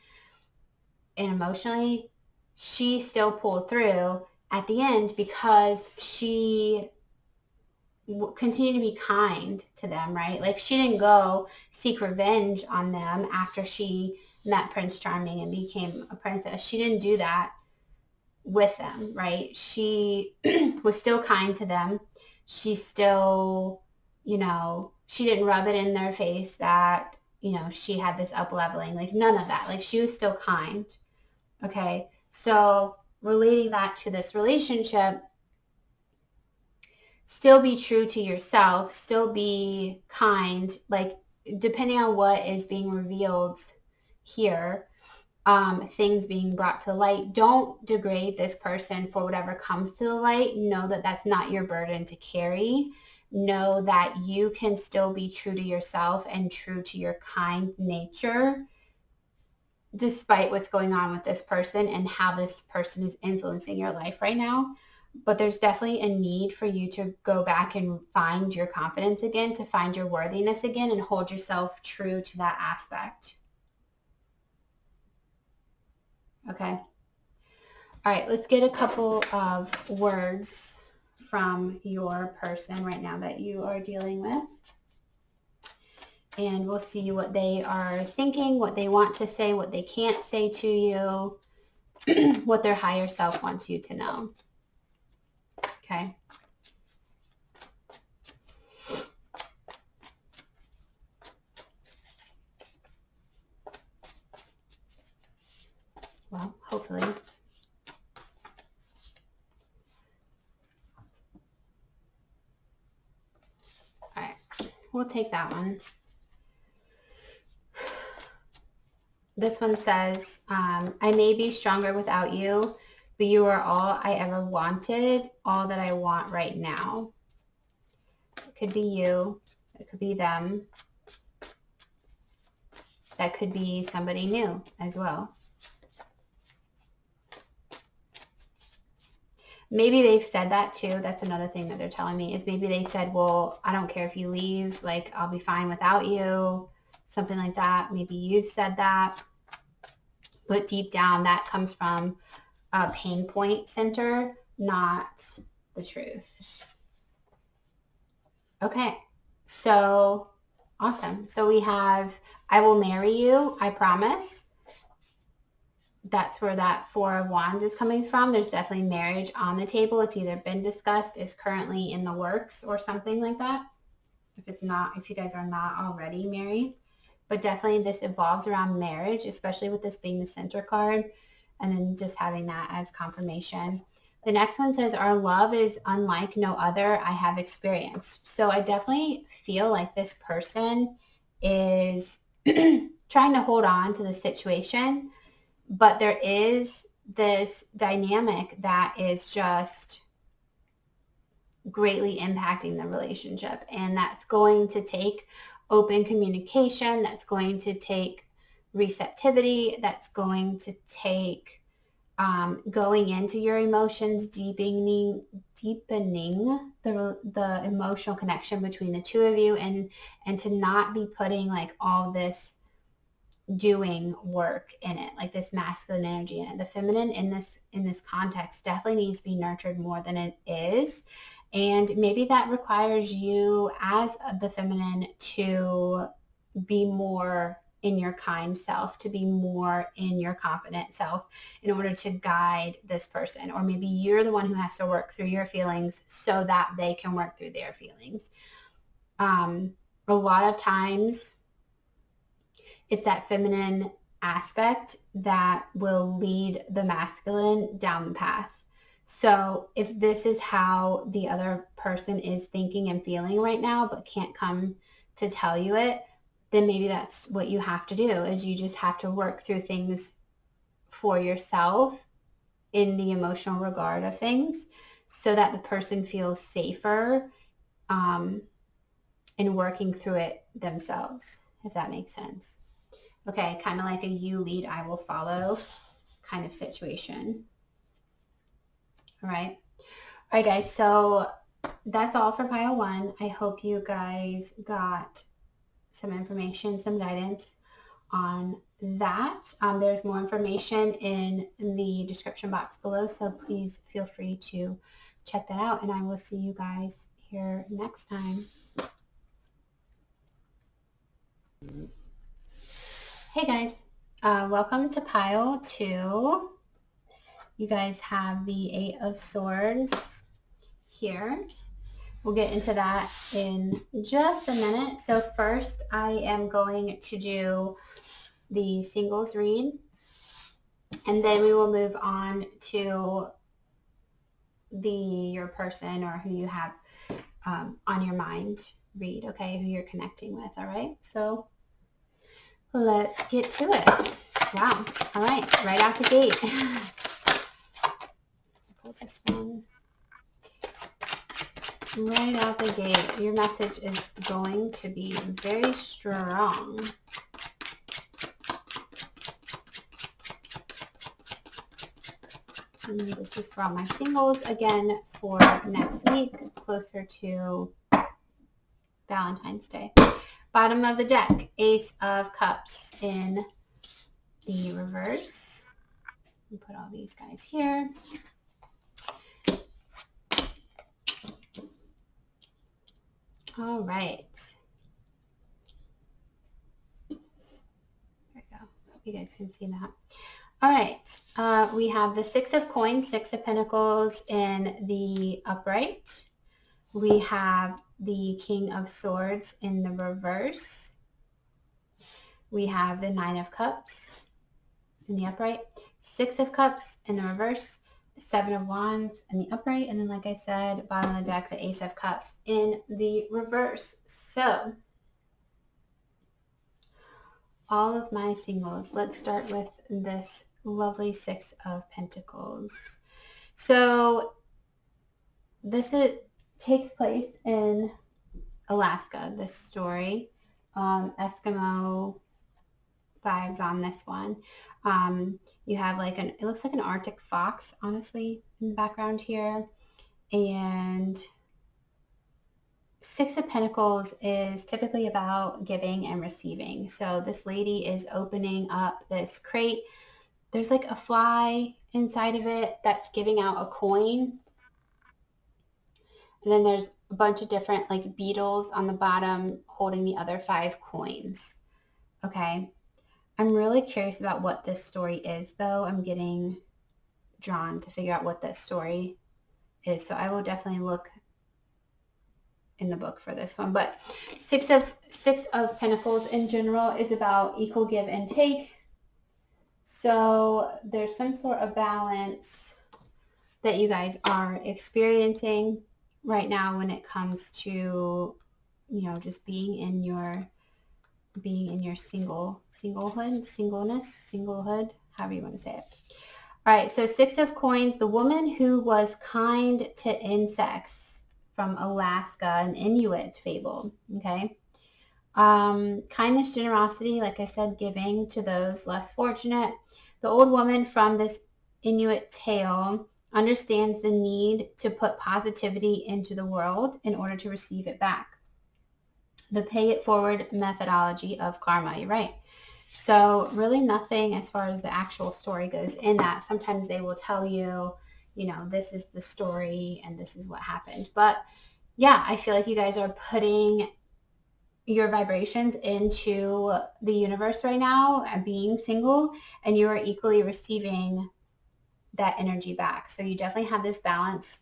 and emotionally, she still pulled through at the end because she continued to be kind to them, right? Like she didn't go seek revenge on them after she met Prince Charming and became a princess. She didn't do that with them, right? She was still kind to them. She still, you know, she didn't rub it in their face that, you know, she had this up leveling, like none of that. Like she was still kind. Okay. So relating that to this relationship, still be true to yourself, still be kind, like depending on what is being revealed here, things being brought to light. Don't degrade this person for whatever comes to the light. Know that that's not your burden to carry. Know that you can still be true to yourself and true to your kind nature despite what's going on with this person and how this person is influencing your life right now. But there's definitely a need for you to go back and find your confidence again, to find your worthiness again, and hold yourself true to that aspect. Okay. All right, let's get a couple of words from your person right now that you are dealing with. And we'll see what they are thinking, what they want to say, what they can't say to you, what their higher self wants you to know. Okay. Well, hopefully. All right, we'll take that one. This one says, I may be stronger without you, but you are all I ever wanted, all that I want right now. It could be you. It could be them. That could be somebody new as well. Maybe they've said that too. That's another thing that they're telling me is maybe they said, well, I don't care if you leave. Like, I'll be fine without you. Something like that. Maybe you've said that. But deep down, that comes from a pain point center, not the truth. Okay, so awesome. So we have, I will marry you, I promise. That's where that Four of Wands is coming from. There's definitely marriage on the table. It's either been discussed, is currently in the works, or something like that. If it's not, if you guys are not already married. But definitely this evolves around marriage, especially with this being the center card. and then just having that as confirmation. The next one says, our love is unlike no other I have experienced. So I definitely feel like this person is trying to hold on to the situation, but there is this dynamic that is just greatly impacting the relationship. And that's going to take open communication. That's going to take receptivity. That's going to take going into your emotions, deepening the emotional connection between the two of you, and to not be putting like all this doing work in it, like this masculine energy in it. The feminine in this context definitely needs to be nurtured more than it is. And maybe that requires you as the feminine to be more in your kind self, to be more in your confident self in order to guide this person. Or maybe you're the one who has to work through your feelings so that they can work through their feelings. A lot of times it's that feminine aspect that will lead the masculine down the path. So if this is how the other person is thinking and feeling right now, but can't come to tell you it, then maybe that's what you have to do, is you just have to work through things for yourself in the emotional regard of things so that the person feels safer in working through it themselves, if that makes sense. Okay, kind of like a you lead, I will follow kind of situation. All right. All right, guys. So that's all for pile 1. I hope you guys got some information, some guidance on that. There's more information in the description box below, so please feel free to check that out, and I will see you guys here next time. Hey guys, welcome to pile 2. You guys have the 8 of Swords here. We'll get into that in just a minute. So first I am going to do the singles read, and then we will move on to your person or who you have on your mind read, okay, who you're connecting with. All right, so let's get to it. Wow. All right out the gate. Pull this one. Right out the gate, your message is going to be very strong. And this is for all my singles, again, for next week, closer to Valentine's Day. Bottom of the deck, Ace of Cups in the reverse. And put all these guys here. All right. There we go. Hope you guys can see that. All right. We have the 6 of Coins, 6 of Pentacles in the upright. We have the King of Swords in the reverse. We have the 9 of Cups in the upright, 6 of Cups in the reverse, 7 of Wands in the upright, and then like I said, bottom of the deck, the Ace of Cups in the reverse. So all of my singles, let's start with this lovely 6 of Pentacles. So this takes place in Alaska, this story. Eskimo vibes on this one. You have like it looks like an Arctic fox, honestly, in the background here. And 6 of Pentacles is typically about giving and receiving. So this lady is opening up this crate. There's like a fly inside of it that's giving out a coin. And then there's a bunch of different like beetles on the bottom holding the other 5 coins. Okay. I'm really curious about what this story is, though. I'm getting drawn to figure out what that story is. So I will definitely look in the book for this one. But 6 of Pentacles in general is about equal give and take. So there's some sort of balance that you guys are experiencing right now when it comes to, you know, just being in your singlehood, however you want to say it. All right, so 6 of Coins, the woman who was kind to insects from Alaska, an Inuit fable, okay? Kindness, generosity, like I said, giving to those less fortunate. The old woman from this Inuit tale understands the need to put positivity into the world in order to receive it back. The pay it forward methodology of karma, you're right. So really nothing as far as the actual story goes in that. Sometimes they will tell you, you know, this is the story and this is what happened. But yeah, I feel like you guys are putting your vibrations into the universe right now, being single, and you are equally receiving that energy back. So you definitely have this balance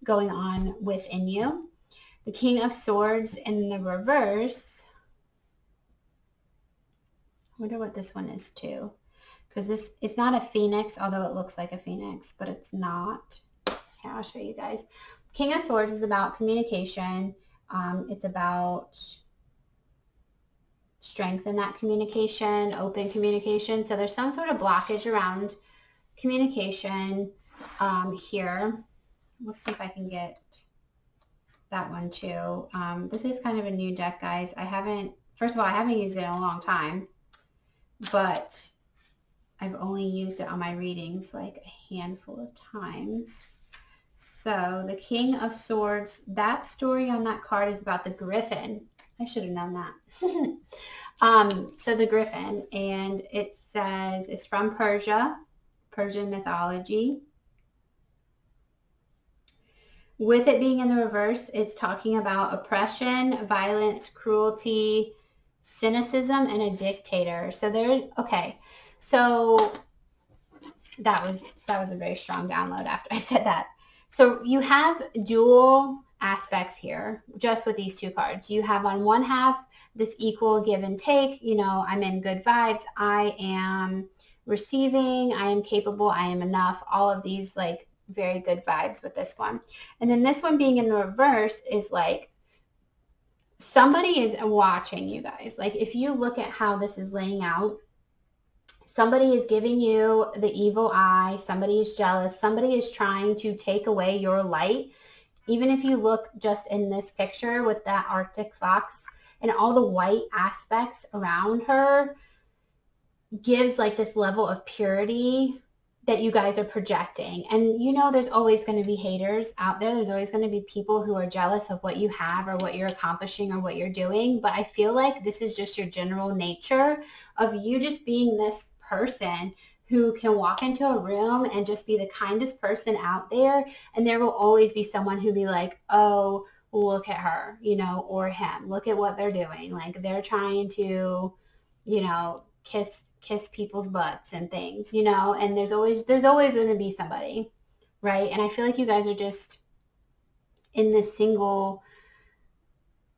going on within you. The King of Swords in the reverse. I wonder what this one is too. Because this, it's not a phoenix, although it looks like a phoenix, but it's not. Here, I'll show you guys. King of Swords is about communication. It's about strength in that communication, open communication. So there's some sort of blockage around communication here. We'll see if I can get that one too. This is kind of a new deck, guys. First of all, I haven't used it in a long time, but I've only used it on my readings like a handful of times. So the King of Swords, that story on that card is about the griffin. I should have known that. So the griffin, and it says it's from Persia, Persian mythology. With it being in the reverse, it's talking about oppression, violence, cruelty, cynicism, and a dictator. So okay. So that was a very strong download after I said that. So you have dual aspects here just with these two cards. You have on one half this equal give and take, you know, I'm in good vibes, I am receiving, I am capable, I am enough, all of these like very good vibes with this one. And then this one being in the reverse is like somebody is watching you guys. Like if you look at how this is laying out, somebody is giving you the evil eye, somebody is jealous, somebody is trying to take away your light. Even if you look just in this picture with that Arctic fox and all the white aspects around her gives like this level of purity that you guys are projecting. And you know, there's always going to be haters out there. There's always going to be people who are jealous of what you have or what you're accomplishing or what you're doing. But I feel like this is just your general nature of you just being this person who can walk into a room and just be the kindest person out there. And there will always be someone who be like, oh, look at her, you know, or him. Look at what they're doing. Like they're trying to, you know, kiss people's butts and things, you know, and there's always going to be somebody, right? And I feel like you guys are just in this single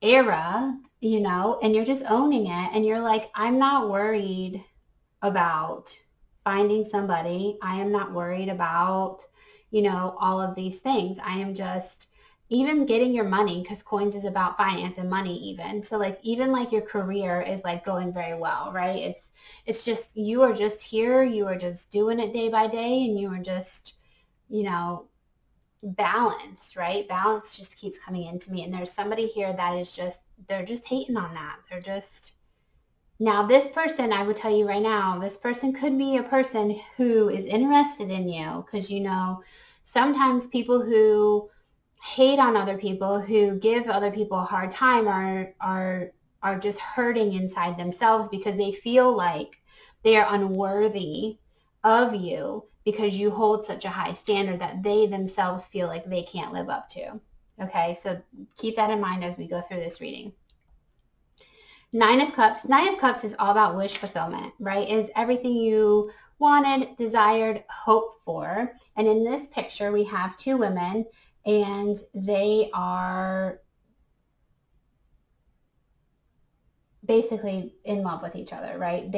era, you know, and you're just owning it. And you're like, I'm not worried about finding somebody. I am not worried about, you know, all of these things. I am just even getting your money, because coins is about finance and money even. So like even like your career is like going very well, right? It's just, you are just here, you are just doing it day by day, and you are just, you know, balanced, right? Balance just keeps coming into me. And there's somebody here that is just, they're just hating on that. They're just, now this person, I would tell you right now, this person could be a person who is interested in you, because, you know, sometimes people who hate on other people, who give other people a hard time are just hurting inside themselves because they feel like they are unworthy of you because you hold such a high standard that they themselves feel like they can't live up to. Okay, so keep that in mind as we go through this reading. Nine of Cups. Nine of Cups is all about wish fulfillment, right? Is everything you wanted, desired, hoped for. And in this picture, we have two women, and they are basically in love with each other, right?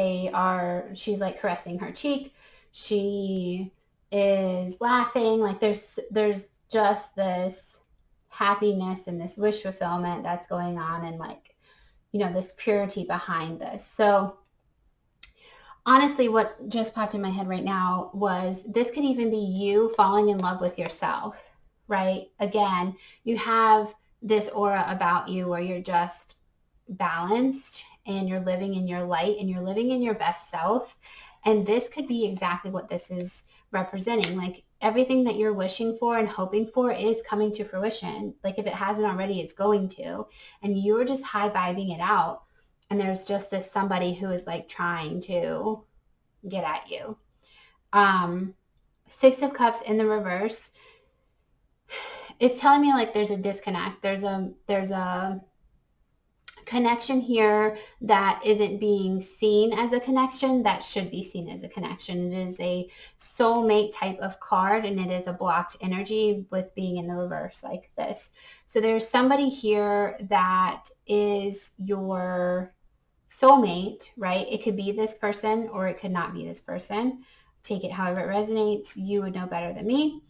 She's like caressing her cheek. She is laughing. Like there's just this happiness and this wish fulfillment that's going on, and like, this purity behind this. So honestly, what just popped in my head right now was this could even be you falling in love with yourself, right? Again, you have this aura about you where you're just balanced and you're living in your light and you're living in your best self. And this could be exactly what this is representing. Like everything that you're wishing for and hoping for is coming to fruition. Like if it hasn't already, it's going to. And you're just high vibing it out. And there's just this somebody who is like trying to get at you. Six of Cups in the reverse is telling me like there's a disconnect. There's a connection here that isn't being seen as a connection that should be seen as a connection. It is a soulmate type of card, and it is a blocked energy with being in the reverse like this. So there's somebody here that is your soulmate, right? It could be this person or it could not be this person. Take it however it resonates. You would know better than me.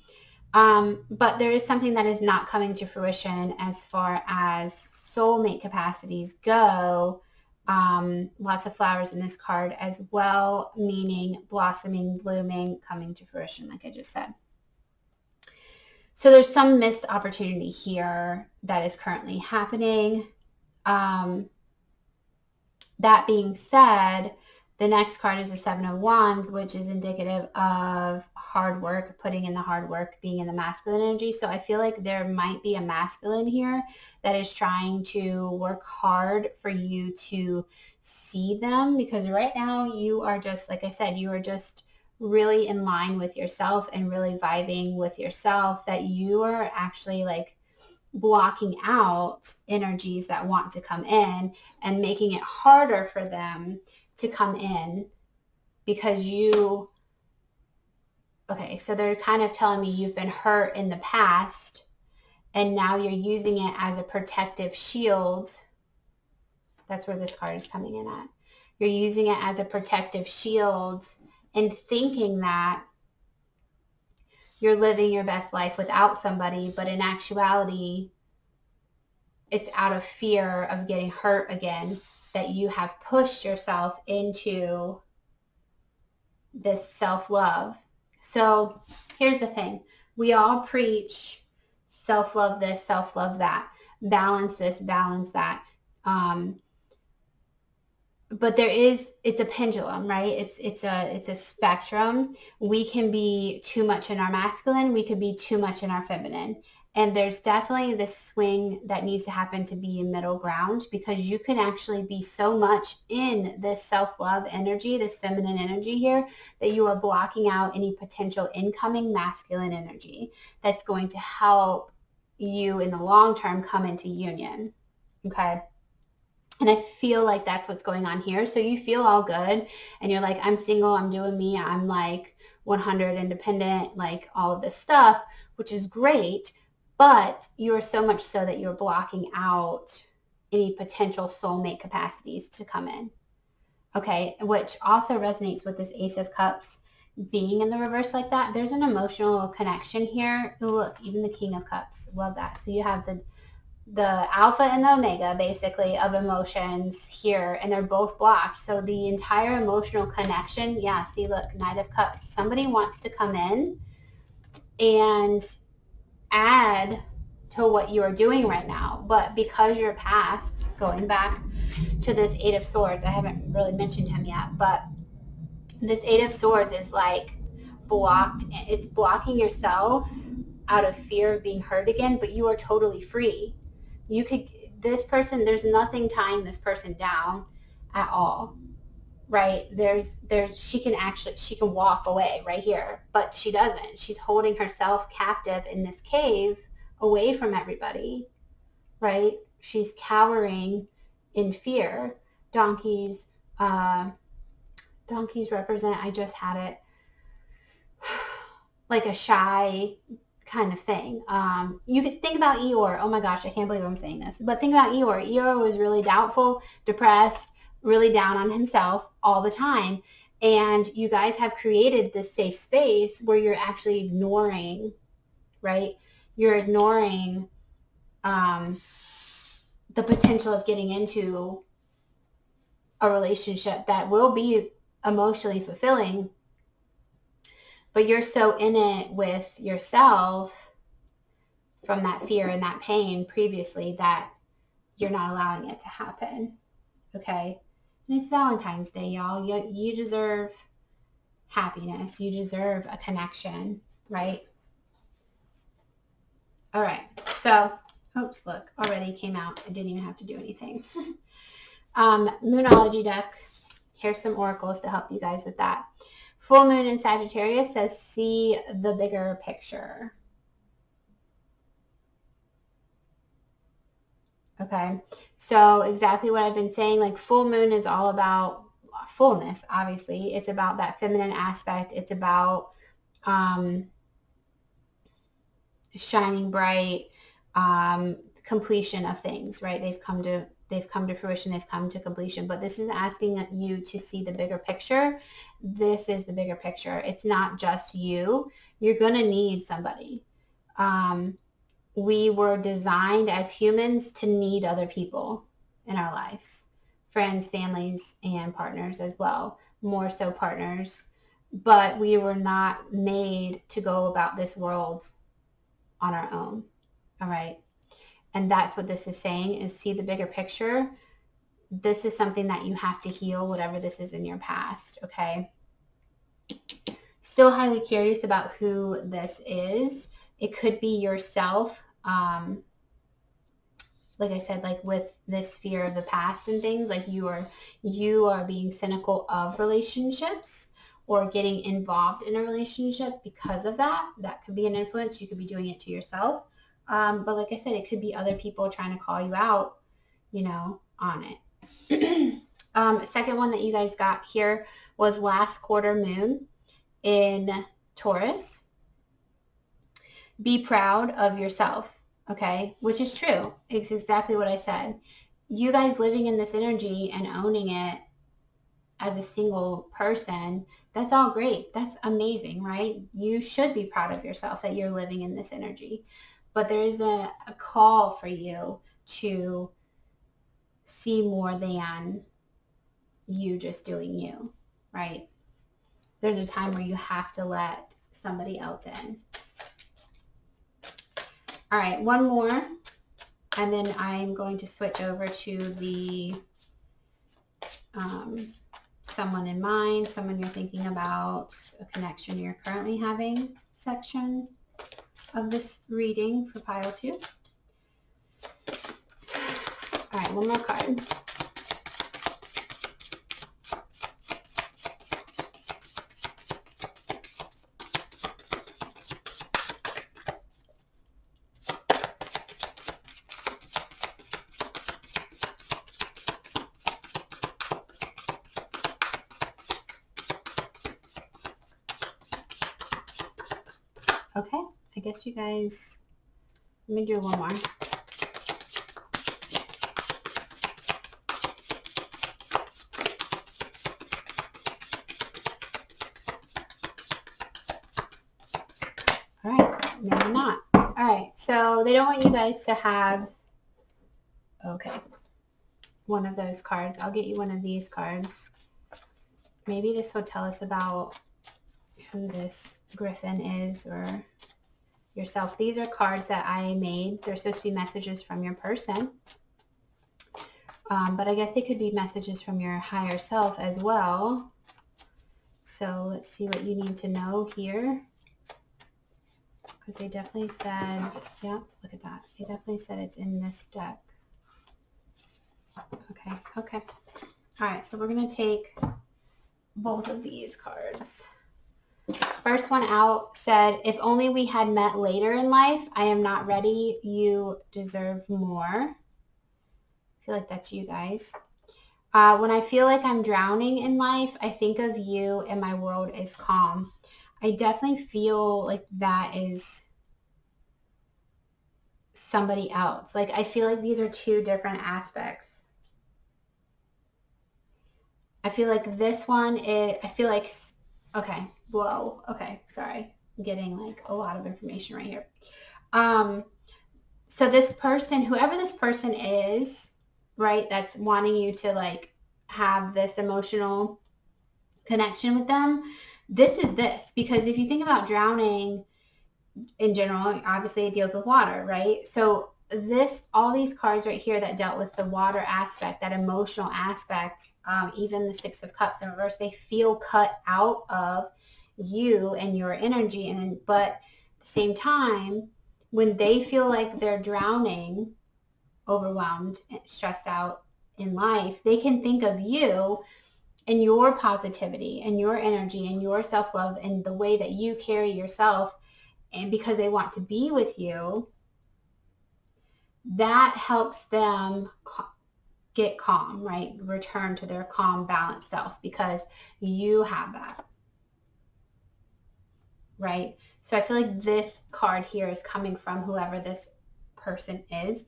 But there is something that is not coming to fruition as far as soulmate capacities go. Lots of flowers in this card as well, meaning blossoming, blooming, coming to fruition, like I just said. So there's some missed opportunity here that is currently happening. That being said, the next card is the Seven of Wands, which is indicative of hard work, putting in the hard work, being in the masculine energy. So I feel like there might be a masculine here that is trying to work hard for you to see them, because right now you are just, like I said, you are just really in line with yourself and really vibing with yourself, that you are actually like blocking out energies that want to come in and making it harder for them to come in because so they're kind of telling me you've been hurt in the past and now you're using it as a protective shield. That's where this card is coming in at. You're using it as a protective shield and thinking that you're living your best life without somebody, but in actuality, it's out of fear of getting hurt again that you have pushed yourself into this self-love. So here's the thing. We all preach self-love this, self-love that, balance this, balance that. But it's a pendulum, right? It's a spectrum. We can be too much in our masculine. We could be too much in our feminine. And there's definitely this swing that needs to happen to be a middle ground, because you can actually be so much in this self-love energy, this feminine energy here, that you are blocking out any potential incoming masculine energy that's going to help you in the long term come into union. Okay. And I feel like that's what's going on here. So you feel all good and you're like, I'm single, I'm doing me, I'm like 100 independent, like all of this stuff, which is great. But you're so much so that you're blocking out any potential soulmate capacities to come in. Okay, which also resonates with this Ace of Cups being in the reverse like that. There's an emotional connection here. Ooh, look, even the King of Cups. Love that. So you have the alpha and the omega basically of emotions here, and they're both blocked. So the entire emotional connection, yeah, see, look, Knight of Cups. Somebody wants to come in and add to what you are doing right now, but because you're past, going back to this Eight of Swords, I haven't really mentioned him yet, but this Eight of Swords is like blocked. It's blocking yourself out of fear of being hurt again, but you are totally free. You could, this person, there's nothing tying this person down at all, right? She can walk away right here, but she doesn't. She's holding herself captive in this cave away from everybody, right? She's cowering in fear. Donkeys represent, I just had it, like a shy kind of thing. You could think about Eeyore. Oh my gosh, I can't believe I'm saying this. But think about Eeyore. Eeyore was really doubtful, depressed, really down on himself all the time. And you guys have created this safe space where you're actually ignoring, right? You're ignoring the potential of getting into a relationship that will be emotionally fulfilling, but you're so in it with yourself from that fear and that pain previously that you're not allowing it to happen. Okay? And it's Valentine's Day, y'all. You deserve happiness. You deserve a connection, right? All right. So, oops, look, already came out. I didn't even have to do anything. Moonology deck. Here's some oracles to help you guys with that. Full moon in Sagittarius says, see the bigger picture. Okay, so exactly what I've been saying, like full moon is all about fullness, obviously. It's about that feminine aspect. It's about shining bright, completion of things, right? They've come to fruition, they've come to completion. But this is asking you to see the bigger picture. This is the bigger picture. It's not just you. You're going to need somebody. We were designed as humans to need other people in our lives, friends, families, and partners as well, more so partners. But we were not made to go about this world on our own. All right. And that's what this is saying, is see the bigger picture. This is something that you have to heal, whatever this is in your past. Okay. Still highly curious about who this is. It could be yourself. Like I said, like with this fear of the past and things, like you are being cynical of relationships or getting involved in a relationship because of that. That could be an influence. You could be doing it to yourself. But like I said, it could be other people trying to call you out, on it. Second one that you guys got here was last quarter moon in Taurus. Be proud of yourself. Okay, which is true. It's exactly what I said. You guys living in this energy and owning it as a single person, that's all great. That's amazing, right? You should be proud of yourself that you're living in this energy. But there is a call for you to see more than you just doing you, right? There's a time where you have to let somebody else in. All right, one more, and then I'm going to switch over to the someone in mind, someone you're thinking about, a connection you're currently having section of this reading for pile 2. All right, one more card. Okay, I guess you guys, let me do one more. All right, maybe not. All right, so they don't want you guys to have, okay, one of those cards. I'll get you one of these cards. Maybe this will tell us about who this griffin is or yourself. These are cards that I made. They're supposed to be messages from your person. But I guess they could be messages from your higher self as well. So let's see what you need to know here. Because they definitely said, yeah, look at that. They definitely said it's in this deck. Okay. All right, so we're going to take both of these cards. First one out said, if only we had met later in life. I am not ready. You deserve more. I feel like that's you guys. When I feel like I'm drowning in life, I think of you and my world is calm. I definitely feel like that is somebody else. Like, I feel like these are two different aspects. I feel like this one is, I feel like, okay, whoa, okay, sorry. I'm getting like a lot of information right here. So this person, whoever this person is, right, that's wanting you to like have this emotional connection with them, this is this. Because if you think about drowning in general, obviously it deals with water, right? So this, all these cards right here that dealt with the water aspect, that emotional aspect, even the Six of Cups in reverse, they feel cut out of you and your energy. But at the same time, when they feel like they're drowning, overwhelmed, stressed out in life, they can think of you and your positivity and your energy and your self-love and the way that you carry yourself, and because they want to be with you, that helps them get calm, right? Return to their calm, balanced self because you have that, right? So I feel like this card here is coming from whoever this person is.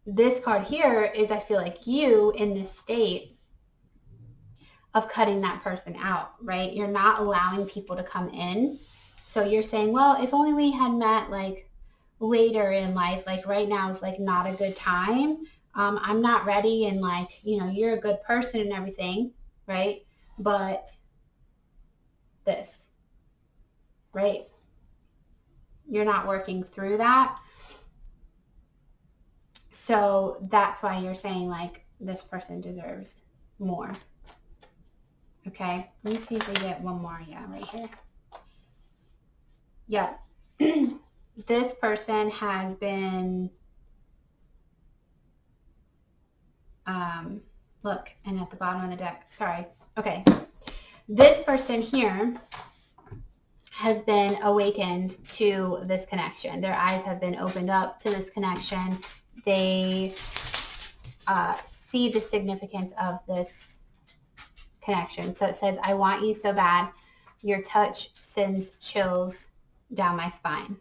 This card here is, I feel like, you in this state of cutting that person out, right? You're not allowing people to come in. So you're saying, well, if only we had met like later in life, like right now is like not a good time. I'm not ready, and like, you know, you're a good person and everything, right? But this, right? You're not working through that. So that's why you're saying like this person deserves more. Okay, let me see if we get one more. Yeah, right here. Yep. This person has been, look, and at the bottom of the deck, sorry. Okay. This person here has been awakened to this connection. Their eyes have been opened up to this connection. They see the significance of this connection. So it says, I want you so bad. Your touch sends chills down my spine.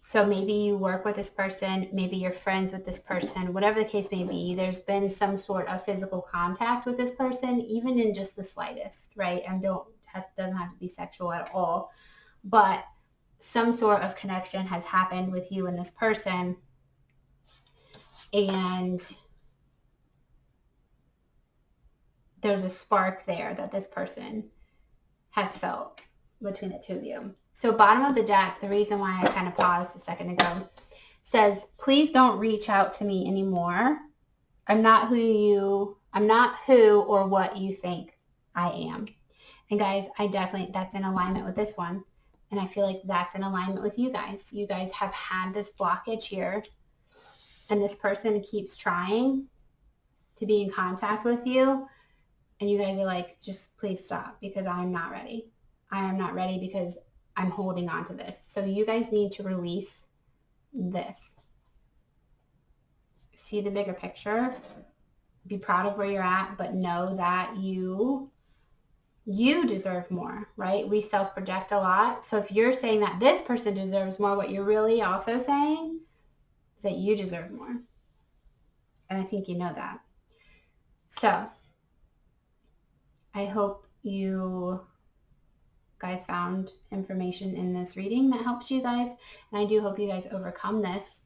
So maybe you work with this person, maybe you're friends with this person, whatever the case may be, there's been some sort of physical contact with this person, even in just the slightest, right? And doesn't have to be sexual at all, but some sort of connection has happened with you and this person, and there's a spark there that this person has felt between the two of you. So bottom of the deck, the reason why I kind of paused a second ago, says, please don't reach out to me anymore. I'm not who or what you think I am. And guys, that's in alignment with this one. And I feel like that's in alignment with you guys. You guys have had this blockage here, and this person keeps trying to be in contact with you. And you guys are like, just please stop, because I'm not ready. I am not ready because I'm holding on to this. So you guys need to release this. See the bigger picture. Be proud of where you're at, but know that you deserve more, right? We self-project a lot. So if you're saying that this person deserves more, what you're really also saying is that you deserve more. And I think you know that. So I hope you guys found information in this reading that helps you guys. And I do hope you guys overcome this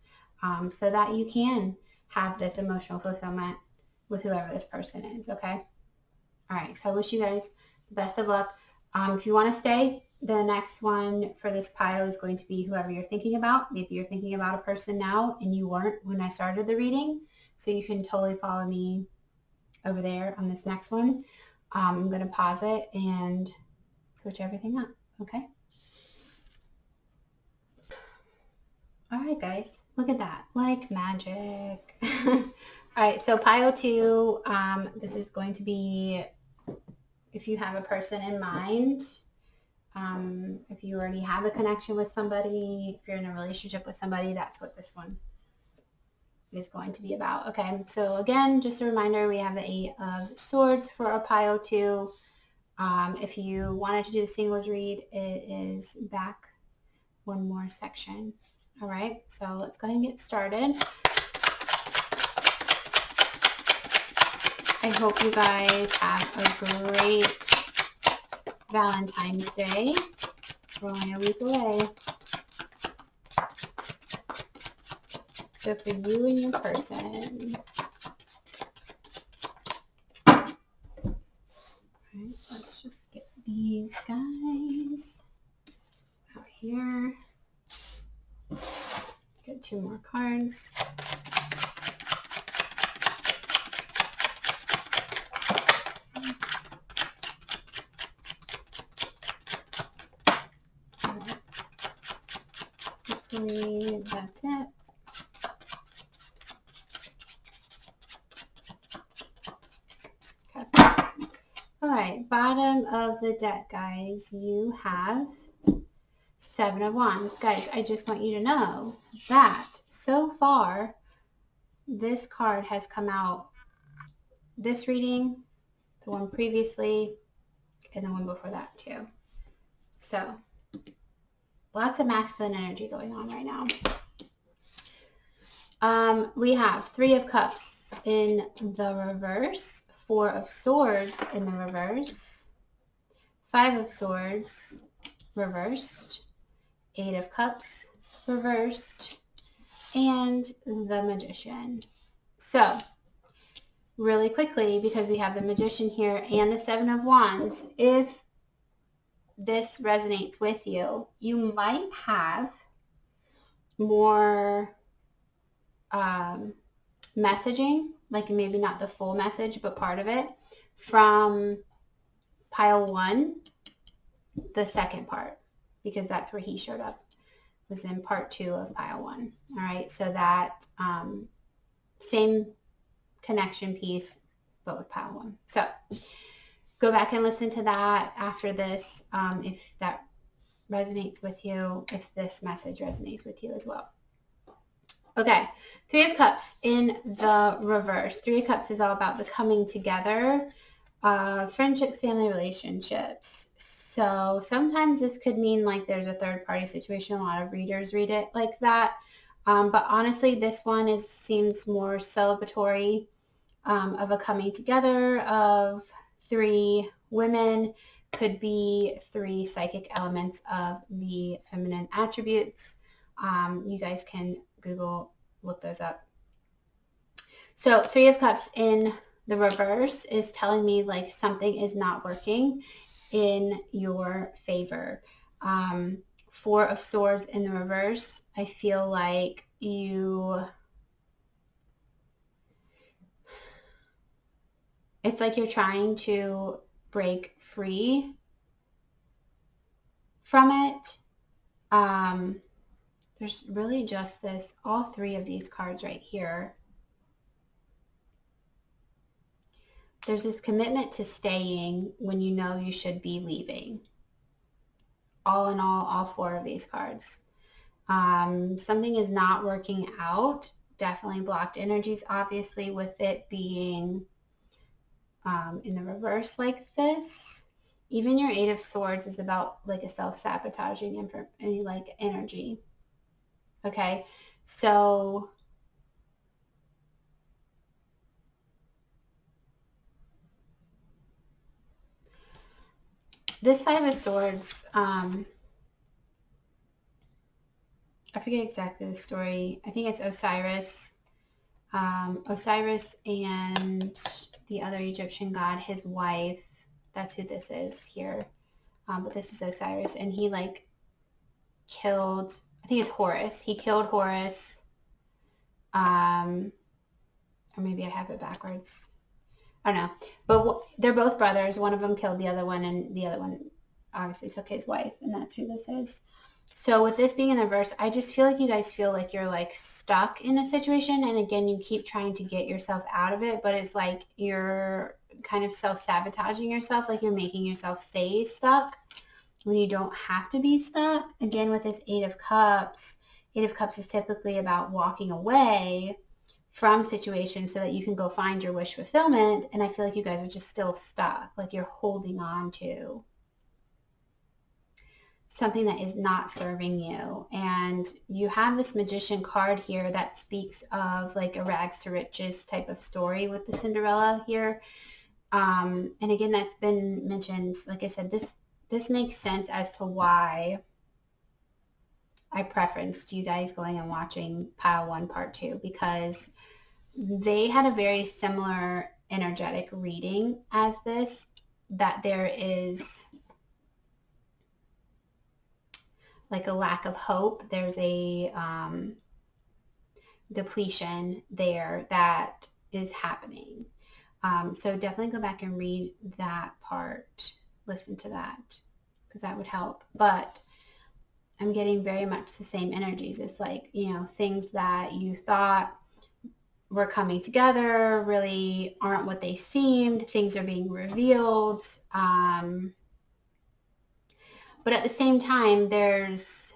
so that you can have this emotional fulfillment with whoever this person is, okay? All right, so I wish you guys the best of luck. If you want to stay, the next one for this pile is going to be whoever you're thinking about. Maybe you're thinking about a person now and you weren't when I started the reading. So you can totally follow me over there on this next one. I'm going to pause it and switch everything up, okay? All right, guys, look at that, like magic. All right, so pile 2, this is going to be if you have a person in mind, if you already have a connection with somebody, if you're in a relationship with somebody, that's what this one is going to be about. Okay, so again, just a reminder, we have the 8 of Swords for our pile 2. If you wanted to do the singles read, it is back one more section. All right, so let's go ahead and get started. I hope you guys have a great Valentine's Day. We're only a week away. So for you and your person. All right, let's just get these guys out here. Get 2 more cards. Hopefully that's it. Okay. All right, bottom of the deck, guys, you have 7 of Wands. Guys, I just want you to know that so far, this card has come out, this reading, the one previously, and the one before that too. So, lots of masculine energy going on right now. We have 3 of Cups in the reverse, 4 of Swords in the reverse, 5 of Swords reversed, 8 of Cups reversed, and the Magician. So, really quickly, because we have the Magician here and the 7 of Wands, if this resonates with you, you might have more messaging, like maybe not the full message, but part of it, from pile 1, the second part, because that's where he showed up, was in part 2 of pile 1. All right, so that same connection piece, but with pile 1. So go back and listen to that after this, if that resonates with you, if this message resonates with you as well. Okay, 3 of Cups in the reverse. 3 of Cups is all about the coming together, friendships, family relationships. So sometimes this could mean like there's a third party situation. A lot of readers read it like that. But honestly, this one seems more celebratory, of a coming together of 3 women. Could be 3 psychic elements of the feminine attributes. You guys can Google, look those up. So 3 of Cups in the reverse is telling me like something is not working in your favor. 4 of Swords in the reverse, I feel like it's like you're trying to break free from it. There's really just this, all 3 of these cards right here. There's this commitment to staying when you know you should be leaving. All in all 4 of these cards. Something is not working out. Definitely blocked energies, obviously, with it being in the reverse like this. Even your 8 of Swords is about like a self-sabotaging like energy. Okay, so this 5 of Swords, I forget exactly the story. I think it's Osiris. Osiris and the other Egyptian god, his wife, that's who this is here. But this is Osiris, and he like killed, I think it's Horus. He killed Horus. Or maybe I have it backwards. I don't know. But they're both brothers. One of them killed the other one, and the other one obviously took his wife, and that's who this is. So with this being in the reverse, I just feel like you guys feel like you're like stuck in a situation. And again, you keep trying to get yourself out of it, but it's like you're kind of self-sabotaging yourself, like you're making yourself stay stuck when you don't have to be stuck. Again, with this 8 of Cups is typically about walking away from situations so that you can go find your wish fulfillment. And I feel like you guys are just still stuck, like you're holding on to something that is not serving you. And you have this Magician card here that speaks of like a rags to riches type of story with the Cinderella here. And again, that's been mentioned. Like I said, this makes sense as to why I preferenced you guys going and watching Pile 1 Part 2, because they had a very similar energetic reading as this, that there is like a lack of hope. There's a depletion there that is happening. So definitely go back and read that part. Listen to that, because that would help. But I'm getting very much the same energies. It's like, you know, things that you thought were coming together really aren't what they seemed. Things are being revealed. But at the same time, there's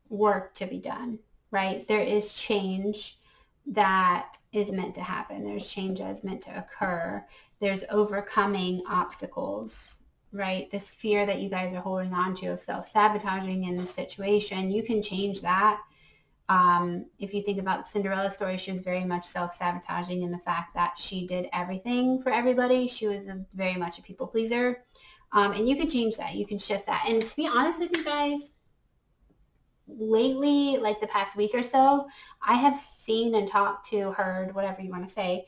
work to be done, right? There is change that is meant to happen. There's change that is meant to occur. There's overcoming obstacles, right? This fear that you guys are holding on to of self-sabotaging in this situation, you can change that. If you think about the Cinderella story, she was very much self-sabotaging in the fact that she did everything for everybody. She was very much a people pleaser. And you can change that. You can shift that. And to be honest with you guys, lately, like the past week or so, I have seen and talked to, heard, whatever you want to say,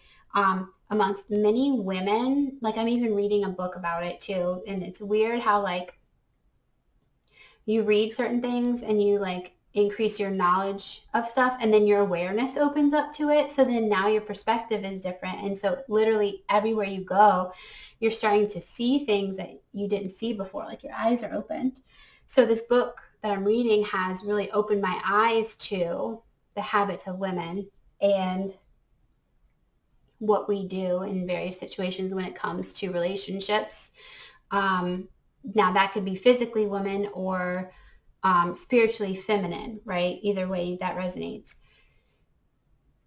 amongst many women. Like I'm even reading a book about it too. And it's weird how like you read certain things and you like increase your knowledge of stuff, and then your awareness opens up to it. So then now your perspective is different. And so literally everywhere you go, you're starting to see things that you didn't see before, like your eyes are opened. So this book that I'm reading has really opened my eyes to the habits of women and what we do in various situations when it comes to relationships. Now that could be physically women or spiritually feminine, right? Either way that resonates.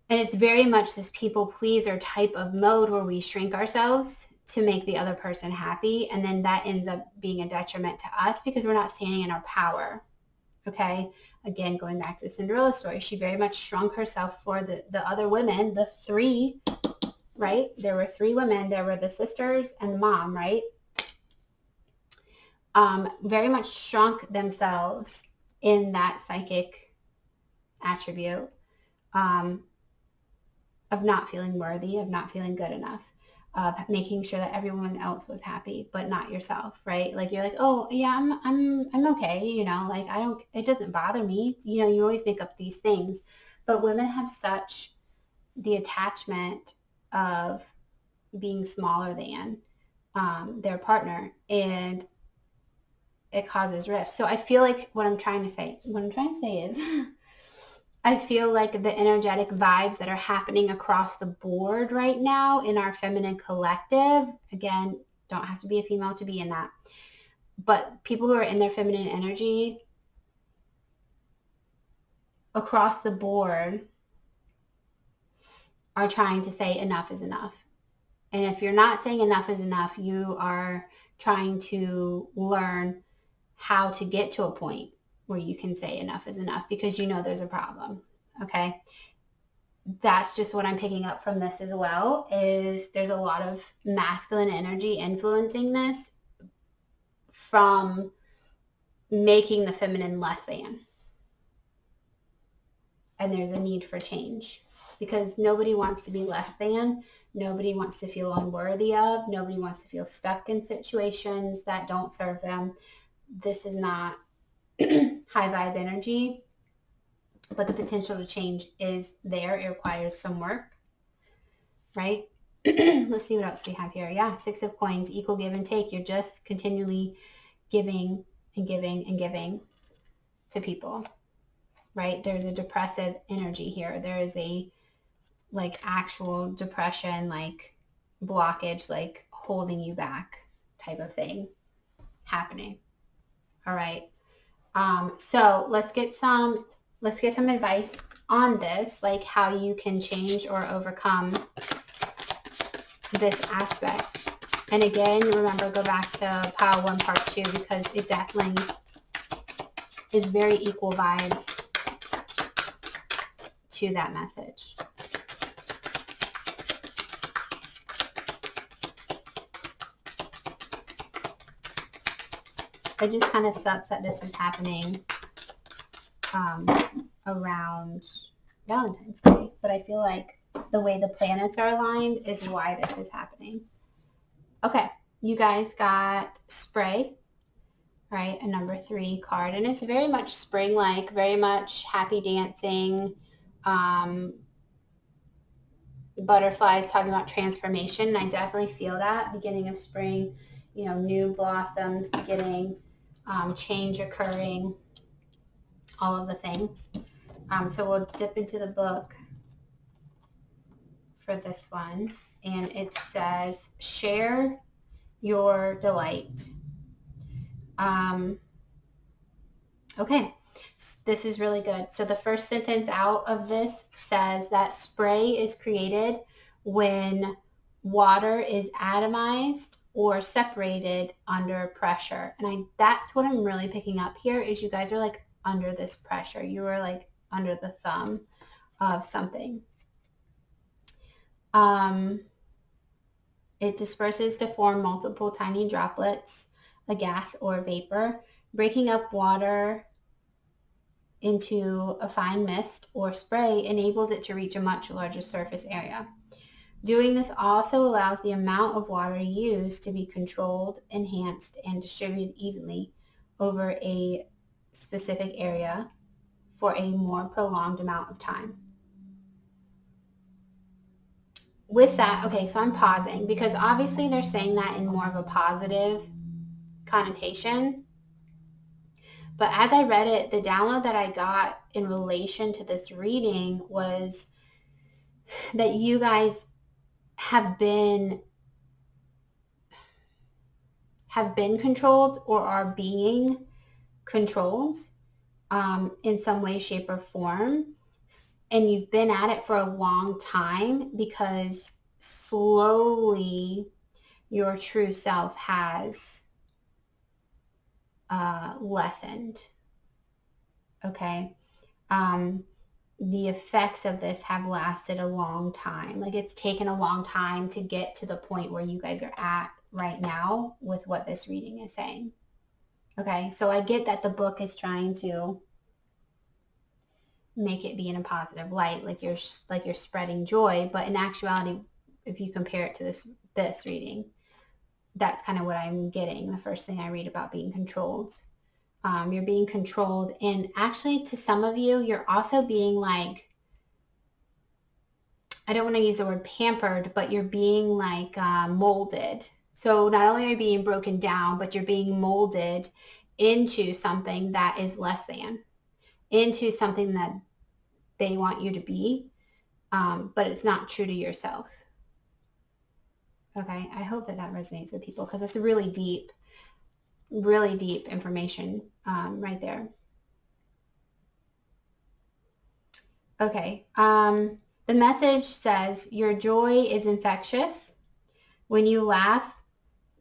And it's very much this people pleaser type of mode where we shrink ourselves to make the other person happy. And then that ends up being a detriment to us because we're not standing in our power. Okay. Again, going back to the Cinderella story, she very much shrunk herself for the other women, the three, right? There were three women. There were the sisters and the mom, right? Very much shrunk themselves in that psychic attribute of not feeling worthy, of not feeling good enough, of making sure that everyone else was happy, but not yourself, right? Like you're like, oh yeah, I'm okay, you know, like it doesn't bother me, you know. You always make up these things, but women have such the attachment of being smaller than their partner, and it causes rifts. So I feel like what I'm trying to say is I feel like the energetic vibes that are happening across the board right now in our feminine collective, again, don't have to be a female to be in that, but people who are in their feminine energy across the board are trying to say enough is enough. And if you're not saying enough is enough, you are trying to learn how to get to a point where you can say enough is enough because you know there's a problem. Okay. That's just what I'm picking up from this as well, is there's a lot of masculine energy influencing this from making the feminine less than. And there's a need for change because nobody wants to be less than. Nobody wants to feel unworthy of. Nobody wants to feel stuck in situations that don't serve them. This is not high vibe energy, but the potential to change is there. It requires some work, right? Let's see what else we have here. Yeah, 6 of Coins, equal give and take. You're just continually giving and giving and giving to people, right? There's a depressive energy here. There is a like actual depression, like blockage, like holding you back type of thing happening. All right. So let's get some advice on this, like how you can change or overcome this aspect. And again, remember, go back to Pile 1 Part 2 because it definitely is very equal vibes to that message. It just kind of sucks that this is happening around Valentine's Day, but I feel like the way the planets are aligned is why this is happening. Okay, you guys got Spray, right? A number 3 card, and it's very much spring-like, very much happy dancing, butterflies, talking about transformation. And I definitely feel that beginning of spring, you know, new blossoms beginning, change occurring, all of the things. So we'll dip into the book for this one, and it says, share your delight. Okay, this is really good. So the first sentence out of this says that spray is created when water is atomized or separated under pressure. And that's what I'm really picking up here is you guys are like under this pressure. You are like under the thumb of something. It disperses to form multiple tiny droplets, a gas or vapor, breaking up water into a fine mist or spray enables it to reach a much larger surface area. Doing this also allows the amount of water used to be controlled, enhanced, and distributed evenly over a specific area for a more prolonged amount of time. With that, okay, so I'm pausing because obviously they're saying that in more of a positive connotation. But as I read it, the download that I got in relation to this reading was that you guys have been controlled or are being controlled in some way, shape, or form. And you've been at it for a long time because slowly your true self has lessened. Okay. The effects of this have lasted a long time. Like it's taken a long time to get to the point where you guys are at right now with what this reading is saying. Okay. So I get that the book is trying to make it be in a positive light, like you're spreading joy, but in actuality, if you compare it to this reading, that's kind of what I'm getting. The first thing I read about being controlled, you're being controlled, and actually to some of you, you're also being like, I don't want to use the word pampered, but you're being like molded. So not only are you being broken down, but you're being molded into something that is less than, into something that they want you to be, but it's not true to yourself. Okay, I hope that resonates with people because it's really deep information right there. Okay, the message says, your joy is infectious. When you laugh,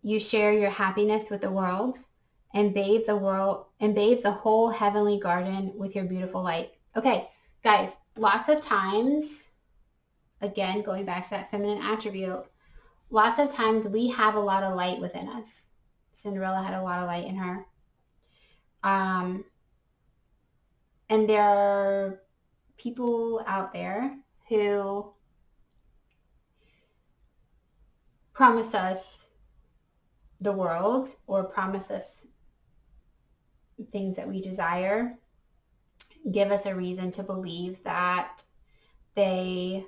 you share your happiness with the world and bathe the whole heavenly garden with your beautiful light. Okay, guys, lots of times, again, going back to that feminine attribute, lots of times we have a lot of light within us. Cinderella had a lot of light in her. And there are people out there who promise us the world or promise us things that we desire, give us a reason to believe that they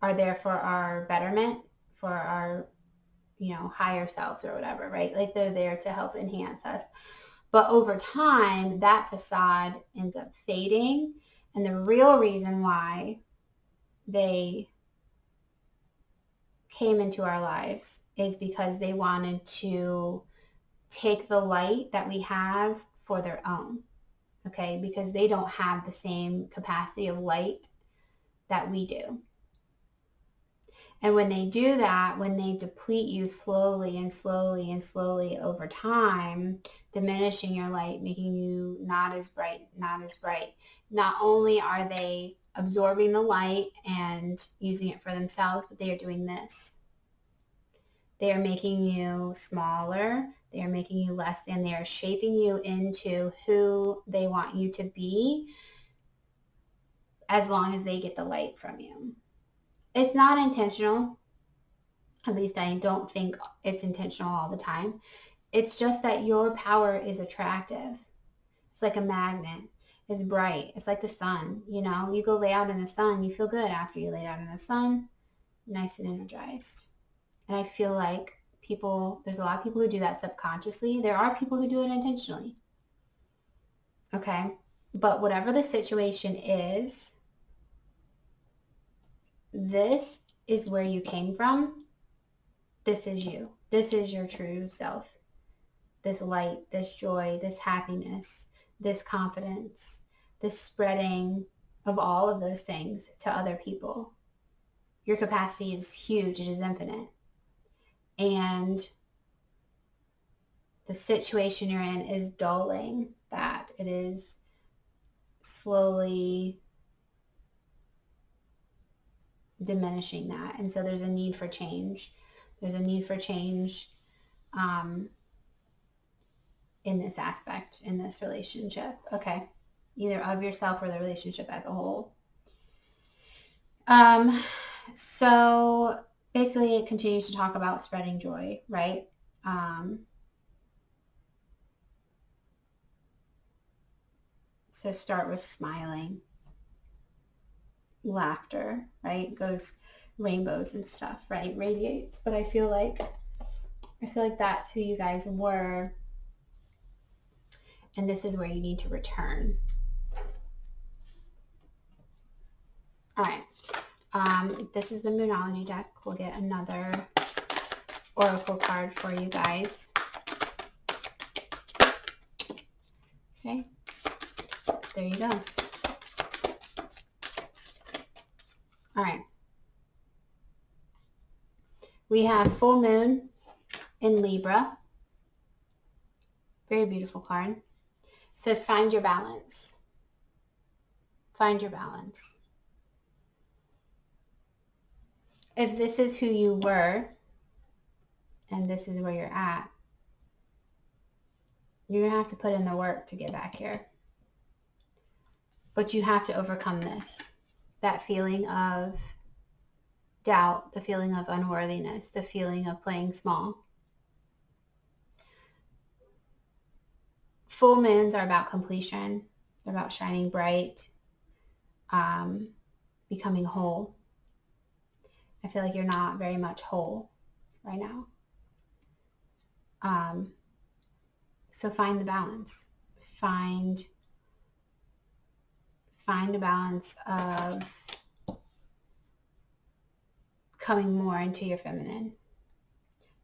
are there for our betterment, for our, higher selves or whatever, right? Like they're there to help enhance us. But over time, that facade ends up fading. And the real reason why they came into our lives is because they wanted to take the light that we have for their own. Okay? Because they don't have the same capacity of light that we do. And when they do that, when they deplete you slowly and slowly and slowly over time, diminishing your light, making you not as bright, not only are they absorbing the light and using it for themselves, but they are doing this. They are making you smaller. They are making you less than. They are shaping you into who they want you to be as long as they get the light from you. It's not intentional. At least I don't think it's intentional all the time. It's just that your power is attractive. It's like a magnet. It's bright. It's like the sun. You know, you go lay out in the sun, you feel good after you lay out in the sun, nice and energized. And I feel like there's a lot of people who do that subconsciously. There are people who do it intentionally. Okay? But whatever the situation is, this is where you came from. This is you. This is your true self. This light, this joy, this happiness, this confidence, this spreading of all of those things to other people. Your capacity is huge. It is infinite. And the situation you're in is dulling that. It is slowly diminishing that. And so there's a need for change. There's a need for change in this aspect, in this relationship. Okay. Either of yourself or the relationship as a whole. So basically it continues to talk about spreading joy, right? So start with smiling, laughter, right? Goes rainbows and stuff, right? Radiates. But I feel like that's who you guys were. And this is where you need to return. All right. This is the Moonology deck. We'll get another Oracle card for you guys. Okay. There you go. All right. We have full moon in Libra. Very beautiful card. It says find your balance. Find your balance. If this is who you were and this is where you're at, you're going to have to put in the work to get back here. But you have to overcome this. That feeling of doubt, the feeling of unworthiness, the feeling of playing small. Full moons are about completion. They're about shining bright, becoming whole. I feel like you're not very much whole right now. So find the balance. Find a balance of coming more into your feminine,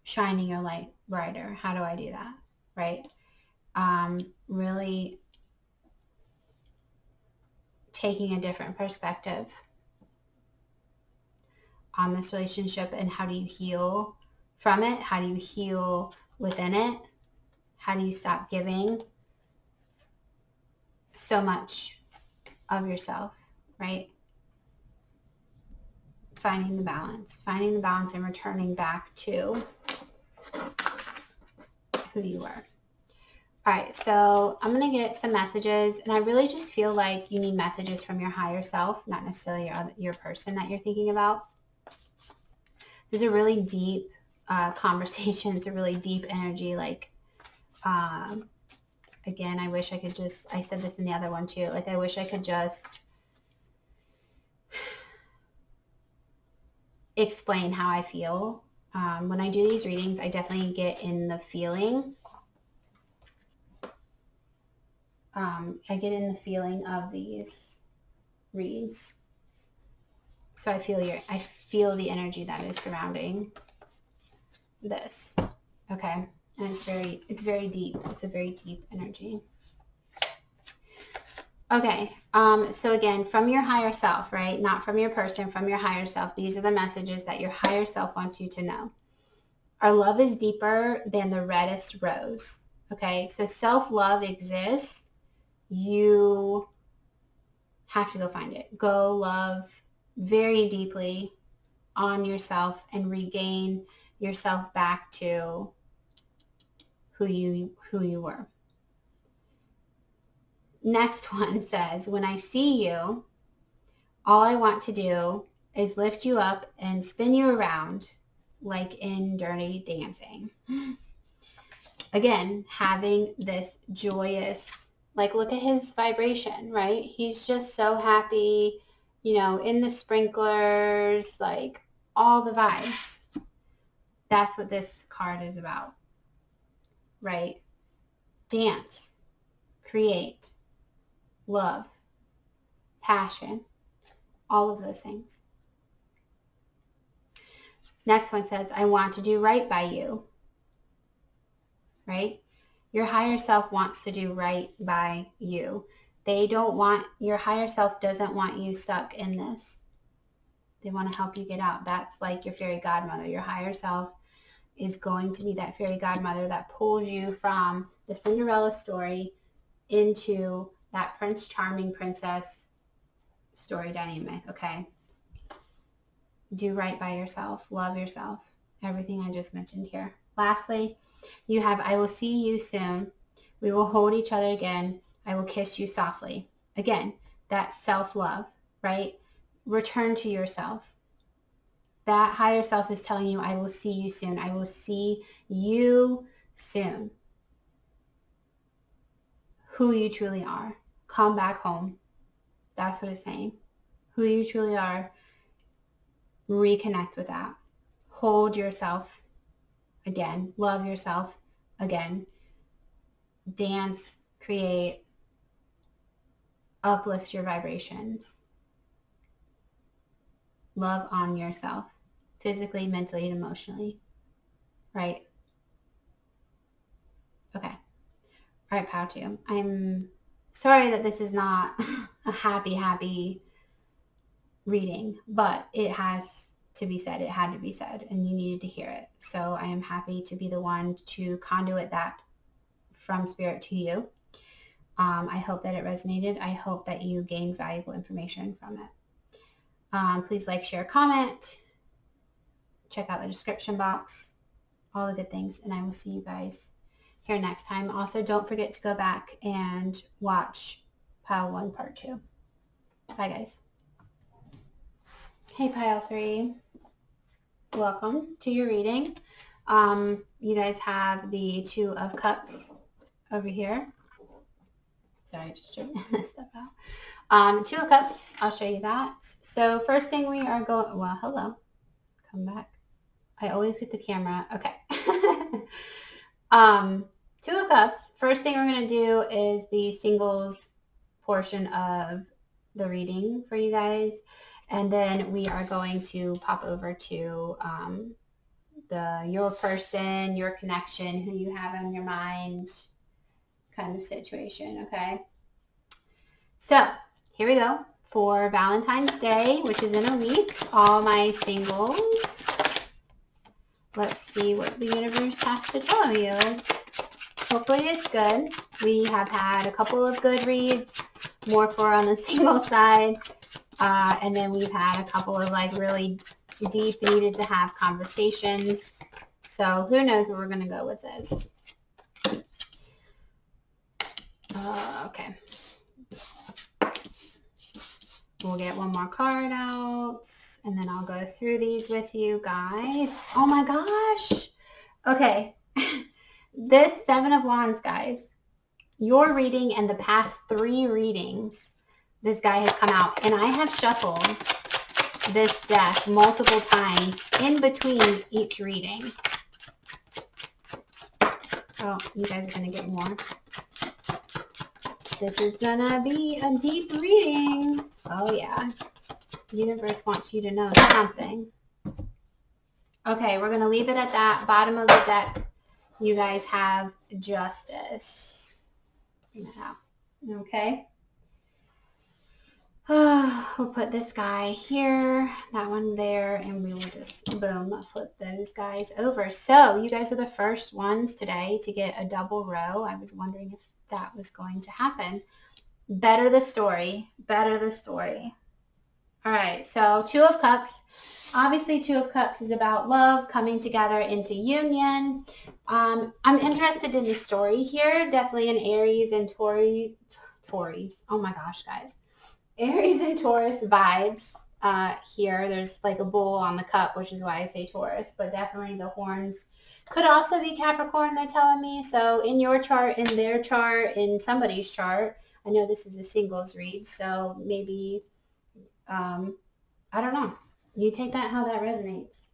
shining your light brighter. How do I do that? Right? Really taking a different perspective on this relationship, and how do you heal from it? How do you heal within it? How do you stop giving so much of yourself, right? Finding the balance and returning back to who you were. All right, so I'm going to get some messages, and I really just feel like you need messages from your higher self, not necessarily your person that you're thinking about. This is a really deep conversation. It's a really deep energy. Like, again, I wish I could just, I said this in the other one too, like I wish I could just explain how I feel. When I do these readings, I definitely get in the feeling. I get in the feeling of these reads. So I feel the energy that is surrounding this. Okay. And it's very deep. It's a very deep energy. Okay, so again, from your higher self, right? Not from your person, from your higher self. These are the messages that your higher self wants you to know. Our love is deeper than the reddest rose. Okay, so self-love exists. You have to go find it. Go love very deeply on yourself and regain yourself back to who you were. Next one says, when I see you, all I want to do is lift you up and spin you around like in Dirty Dancing. Again, having this joyous, like look at his vibration, right? He's just so happy, you know, in the sprinklers, like all the vibes. That's what this card is about, right? Dance, create, love, passion, all of those things. Next one says, I want to do right by you, right? Your higher self wants to do right by you. Your higher self doesn't want you stuck in this. They want to help you get out. That's like your fairy godmother. Your higher self is going to be that fairy godmother that pulls you from the Cinderella story into that Prince Charming princess story dynamic, okay? Do right by yourself. Love yourself. Everything I just mentioned here. Lastly, you have, I will see you soon. We will hold each other again. I will kiss you softly. Again, that self-love, right? Return to yourself. That higher self is telling you, I will see you soon. I will see you soon. Who you truly are. Come back home. That's what it's saying. Who you truly are. Reconnect with that. Hold yourself again. Love yourself again. Dance, create, uplift your vibrations. Love on yourself. Physically, mentally, and emotionally. Right? Okay. All right, Pow 2. I'm sorry that this is not a happy reading, but it has to be said. It had to be said, and you needed to hear it. So I am happy to be the one to conduit that from spirit to you. I hope that it resonated. I hope that you gained valuable information from it. Please like, share, comment. Check out the description box. All the good things. And I will see you guys here next time. Also, don't forget to go back and watch Pile 1 Part 2. Bye, guys. Hey, Pile 3. Welcome to your reading. You guys have the Two of Cups over here. Sorry, just straightening this stuff out. Two of Cups, I'll show you that. So first thing we are going, well, hello, come back. I always get the camera, okay. Two of Cups, first thing we're going to do is the singles portion of the reading for you guys. And then we are going to pop over to your person, your connection, who you have on your mind kind of situation, okay? So here we go for Valentine's Day, which is in a week. All my singles. Let's see what the universe has to tell you. Hopefully it's good. We have had a couple of good reads, more for on the single side. And then we've had a couple of like really deep, needed to have conversations. So who knows where we're going to go with this. Okay. We'll get one more card out, and then I'll go through these with you guys. Oh my gosh. Okay. This Seven of Wands, guys, your reading and the past 3 readings, this guy has come out, and I have shuffled this deck multiple times in between each reading. Oh, you guys are going to get more. This is going to be a deep reading. Oh, yeah. The universe wants you to know something. Okay, we're going to leave it at that. Bottom of the deck, you guys have Justice. Bring that out. Okay. We'll put this guy here, that one there, and we will just, boom, flip those guys over. So you guys are the first ones today to get a double row. I was wondering if that was going to happen. Better the story. Better the story. All right, so Two of Cups. Obviously, Two of Cups is about love, coming together into union. I'm interested in the story here. Definitely an Aries and Taurus. Oh my gosh, guys. Aries and Taurus vibes here. There's like a bull on the cup, which is why I say Taurus, but definitely the horns could also be Capricorn, they're telling me. So in your chart, in their chart, in somebody's chart, I know this is a singles read, so maybe, I don't know. You take that how that resonates.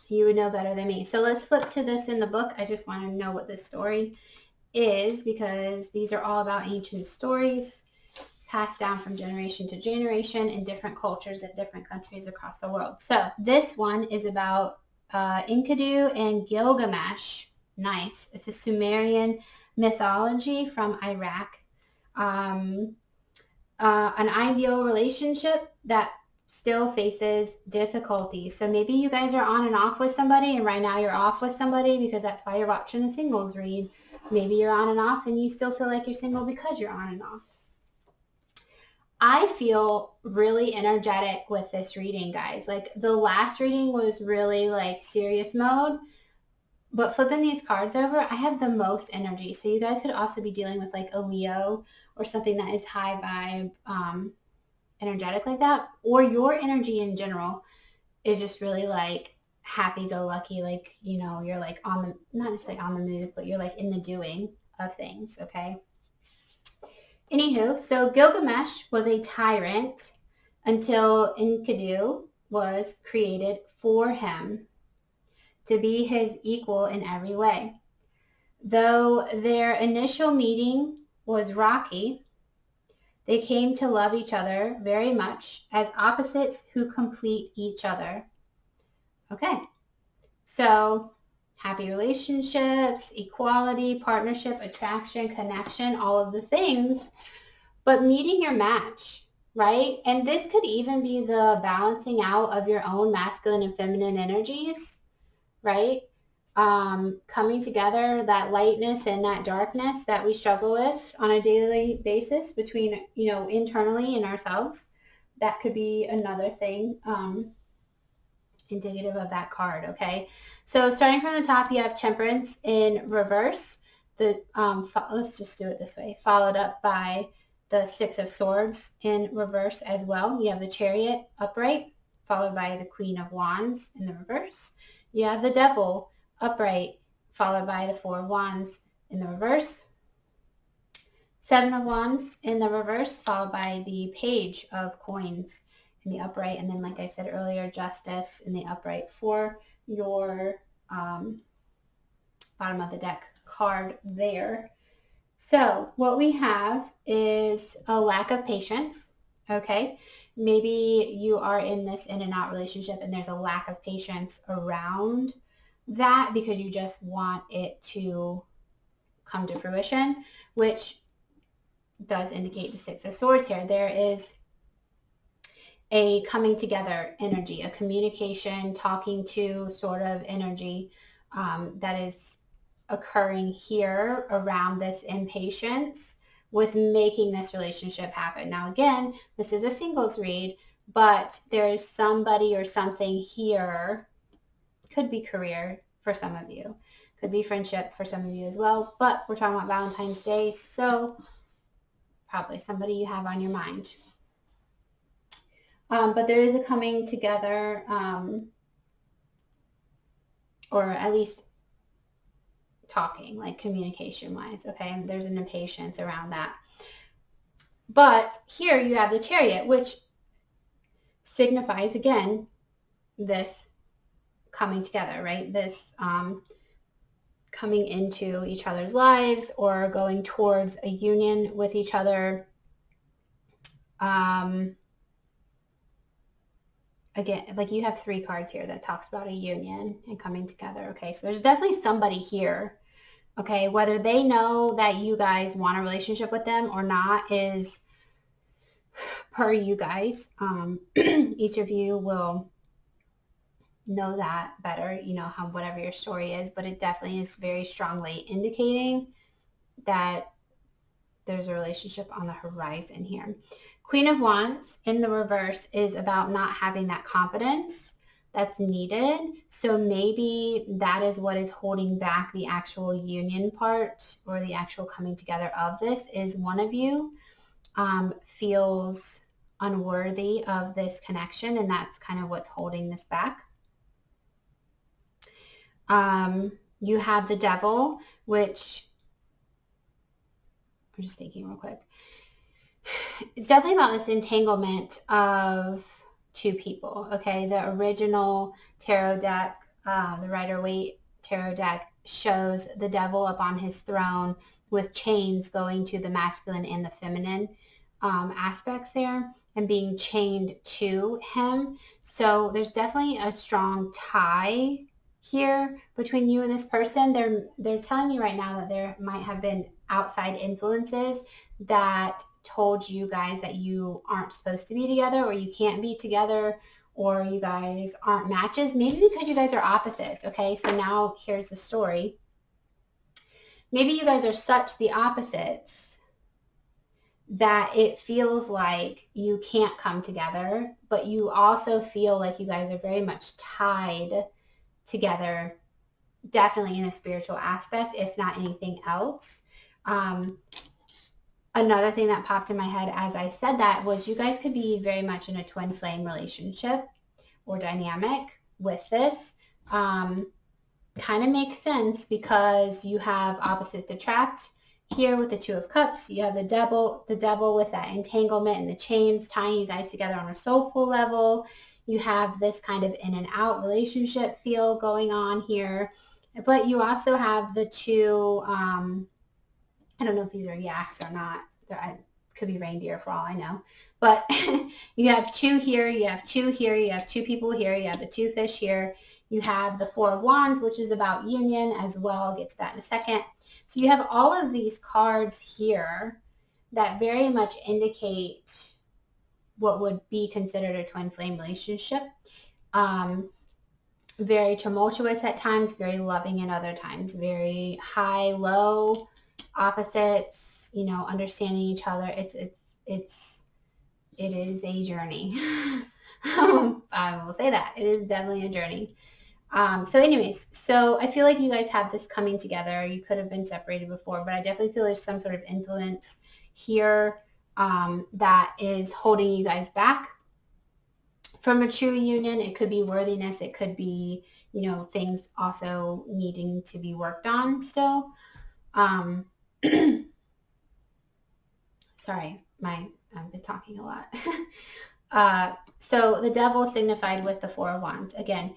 You would know better than me. So let's flip to this in the book. I just want to know what this story is because these are all about ancient stories passed down from generation to generation in different cultures in different countries across the world. So this one is about Enkidu and Gilgamesh. Nice. It's a Sumerian mythology from Iraq. An ideal relationship that still faces difficulties. So maybe you guys are on and off with somebody, and right now you're off with somebody because that's why you're watching the singles read. Maybe you're on and off and you still feel like you're single because you're on and off. I feel really energetic with this reading, guys. Like the last reading was really like serious mode, but flipping these cards over, I have the most energy. So you guys could also be dealing with like a Leo or something that is high vibe, energetic like that, or your energy in general is just really like happy-go-lucky, like, you know, you're like on the, not necessarily on the move, but you're like in the doing of things, okay? Anywho, so Gilgamesh was a tyrant until Enkidu was created for him to be his equal in every way. Though their initial meeting was rocky, they came to love each other very much as opposites who complete each other. Okay, so happy relationships, equality, partnership, attraction, connection, all of the things, but meeting your match, right? And this could even be the balancing out of your own masculine and feminine energies, right? Coming together, that lightness and that darkness that we struggle with on a daily basis between, you know, internally in ourselves. That could be another thing indicative of that card, okay? So starting from the top, you have Temperance in reverse. Let's just do it this way. Followed up by the Six of Swords in reverse as well. You have the Chariot upright, followed by the Queen of Wands in the reverse. You have the Devil upright, followed by the Four of Wands in the reverse. Seven of Wands in the reverse, followed by the Page of Coins in the upright. And then, like I said earlier, Justice in the upright for your bottom of the deck card there. So what we have is a lack of patience, okay? Maybe you are in this in and out relationship and there's a lack of patience around that because you just want it to come to fruition, which does indicate the Six of Swords here. There is a coming together energy, a communication, talking to sort of energy that is occurring here around this impatience with making this relationship happen. Now, again, this is a singles read, but there is somebody or something here. Could be career for some of you. Could be friendship for some of you as well. But we're talking about Valentine's Day, so probably somebody you have on your mind. But there is a coming together, or at least talking, like communication-wise, okay? And there's an impatience around that. But here you have the Chariot, which signifies, again, this coming together, right? This coming into each other's lives or going towards a union with each other. Again, like you have three cards here that talks about a union and coming together. Okay, so there's definitely somebody here. Okay, whether they know that you guys want a relationship with them or not is per you guys. Each of you will know that better, you know, how whatever your story is, but it definitely is very strongly indicating that there's a relationship on the horizon here. Queen of Wands in the reverse is about not having that confidence that's needed. So maybe that is what is holding back the actual union part, or the actual coming together of this, is one of you feels unworthy of this connection, and that's kind of what's holding this back. You have the Devil, which I'm just thinking real quick. It's definitely about this entanglement of two people. Okay, the original tarot deck, the Rider-Waite tarot deck, shows the devil up on his throne with chains going to the masculine and the feminine aspects there, and being chained to him. So there's definitely a strong tie here between you and this person. They're telling you right now that there might have been outside influences that told you guys that you aren't supposed to be together, or you can't be together, or you guys aren't matches, maybe because you guys are opposites. Okay, so now here's the story. Maybe you guys are such the opposites that it feels like you can't come together, but you also feel like you guys are very much tied together, definitely in a spiritual aspect, if not anything else. Another thing that popped in my head as I said that was you guys could be very much in a twin flame relationship or dynamic with this. Kind of makes sense because you have opposites attract here with the Two of Cups. You have the devil with that entanglement and the chains tying you guys together on a soulful level. You have this kind of in and out relationship feel going on here. But you also have the two, I don't know if these are yaks or not. Could be reindeer for all I know. But you have two here, you have two here, you have two people here, you have the two fish here. You have the Four of Wands, which is about union as well. I'll get to that in a second. So you have all of these cards here that very much indicate what would be considered a twin flame relationship. Very tumultuous at times, very loving at other times, very high, low, opposites, you know, understanding each other. It is a journey. I will say that. It is definitely a journey. So anyways, so I feel like you guys have this coming together. You could have been separated before, but I definitely feel there's some sort of influence here that is holding you guys back from a true union. It could be worthiness. It could be, you know, things also needing to be worked on still. Sorry, I've been talking a lot. So the devil signified with the Four of Wands. Again,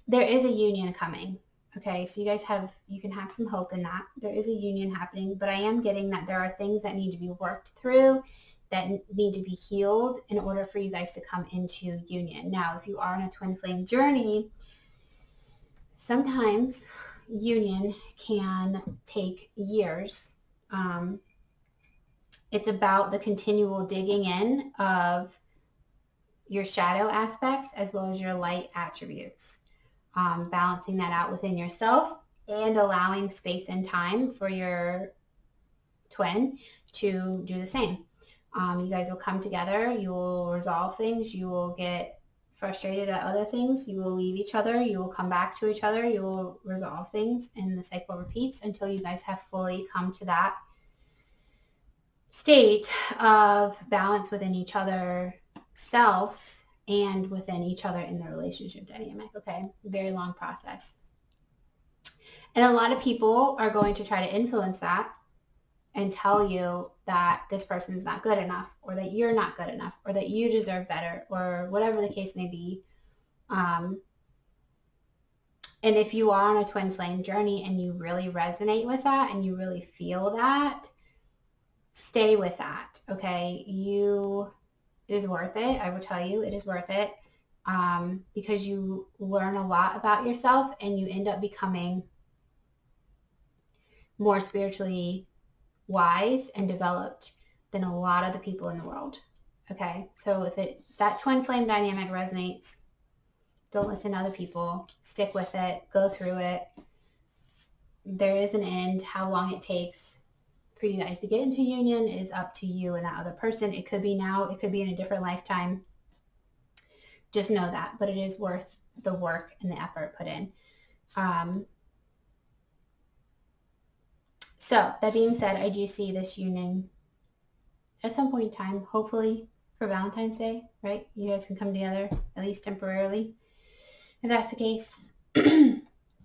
there is a union coming. Okay, so you can have some hope in that. There is a union happening, but I am getting that there are things that need to be worked through, that need to be healed in order for you guys to come into union. Now, if you are on a twin flame journey, sometimes union can take years. It's about the continual digging in of your shadow aspects as well as your light attributes. Balancing that out within yourself and allowing space and time for your twin to do the same. You guys will come together. You will resolve things. You will get frustrated at other things. You will leave each other. You will come back to each other. You will resolve things, and the cycle repeats until you guys have fully come to that state of balance within each other selves and within each other in the relationship dynamic. Okay, very long process. And a lot of people are going to try to influence that and tell you that this person's not good enough, or that you're not good enough, or that you deserve better, or whatever the case may be. And if you are on a twin flame journey and you really resonate with that and you really feel that, stay with that. Okay, it is worth it. I will tell you, it is worth it, because you learn a lot about yourself and you end up becoming more spiritually wise and developed than a lot of the people in the world. Okay, so if that twin flame dynamic resonates, don't listen to other people. Stick with it. Go through it. There is an end. How long it takes for you guys to get into union is up to you and that other person. It could be now. It could be in a different lifetime. Just know that. But it is worth the work and the effort put in. So that being said, I do see this union at some point in time, hopefully for Valentine's Day, right? You guys can come together, at least temporarily, if that's the case.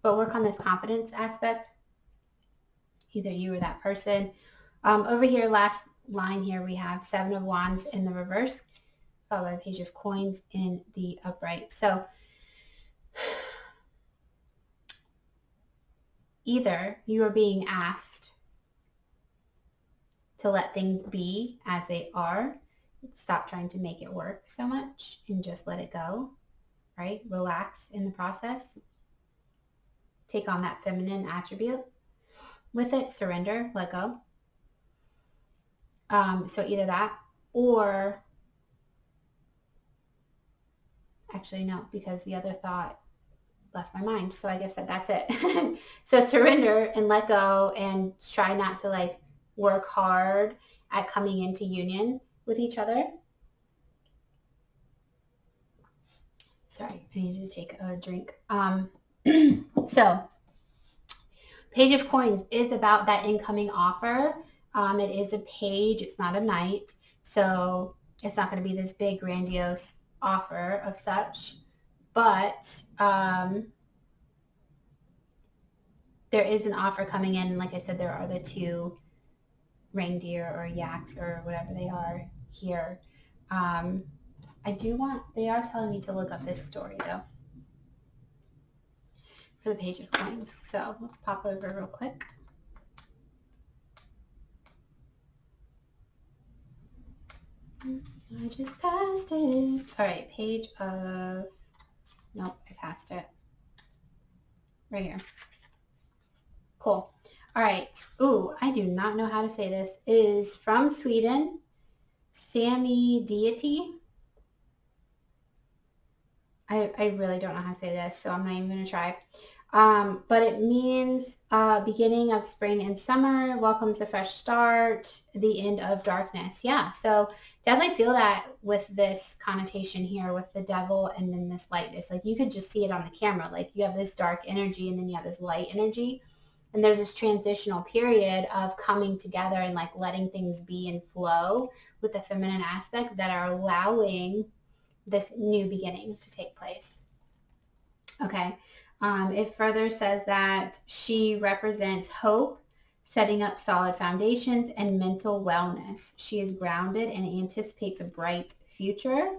But work on this confidence aspect, either you or that person. Over here, last line here, we have 7 of Wands in the reverse, followed by the Page of Coins in the upright. So either you are being asked to let things be as they are, stop trying to make it work so much and just let it go, right? Relax in the process. Take on that feminine attribute with it, surrender, let go. So either that, or actually no, because the other thought left my mind. So I guess that's it. So surrender and let go and try not to like work hard at coming into union with each other. Sorry, I needed to take a drink. So Page of Coins is about that incoming offer. It is a page, it's not a knight. So it's not going to be this big grandiose offer of such. But there is an offer coming in. Like I said, there are the 2 reindeer or yaks or whatever they are here. They are telling me to look up this story though for the Page of Coins. So let's pop over real quick. I just passed it. All right, Page of, nope, I passed it. Right here. Cool. All right. Ooh, I do not know how to say this. It is from Sweden. Sami deity. I really don't know how to say this, so I'm not even going to try. But it means beginning of spring and summer, welcomes a fresh start, the end of darkness. Yeah, so definitely feel that with this connotation here with the devil and then this lightness. Like you could just see it on the camera. Like you have this dark energy and then you have this light energy. And there's this transitional period of coming together and like letting things be and flow with the feminine aspect that are allowing this new beginning to take place. Okay. It further says that she represents hope, setting up solid foundations, and mental wellness. She is grounded and anticipates a bright future.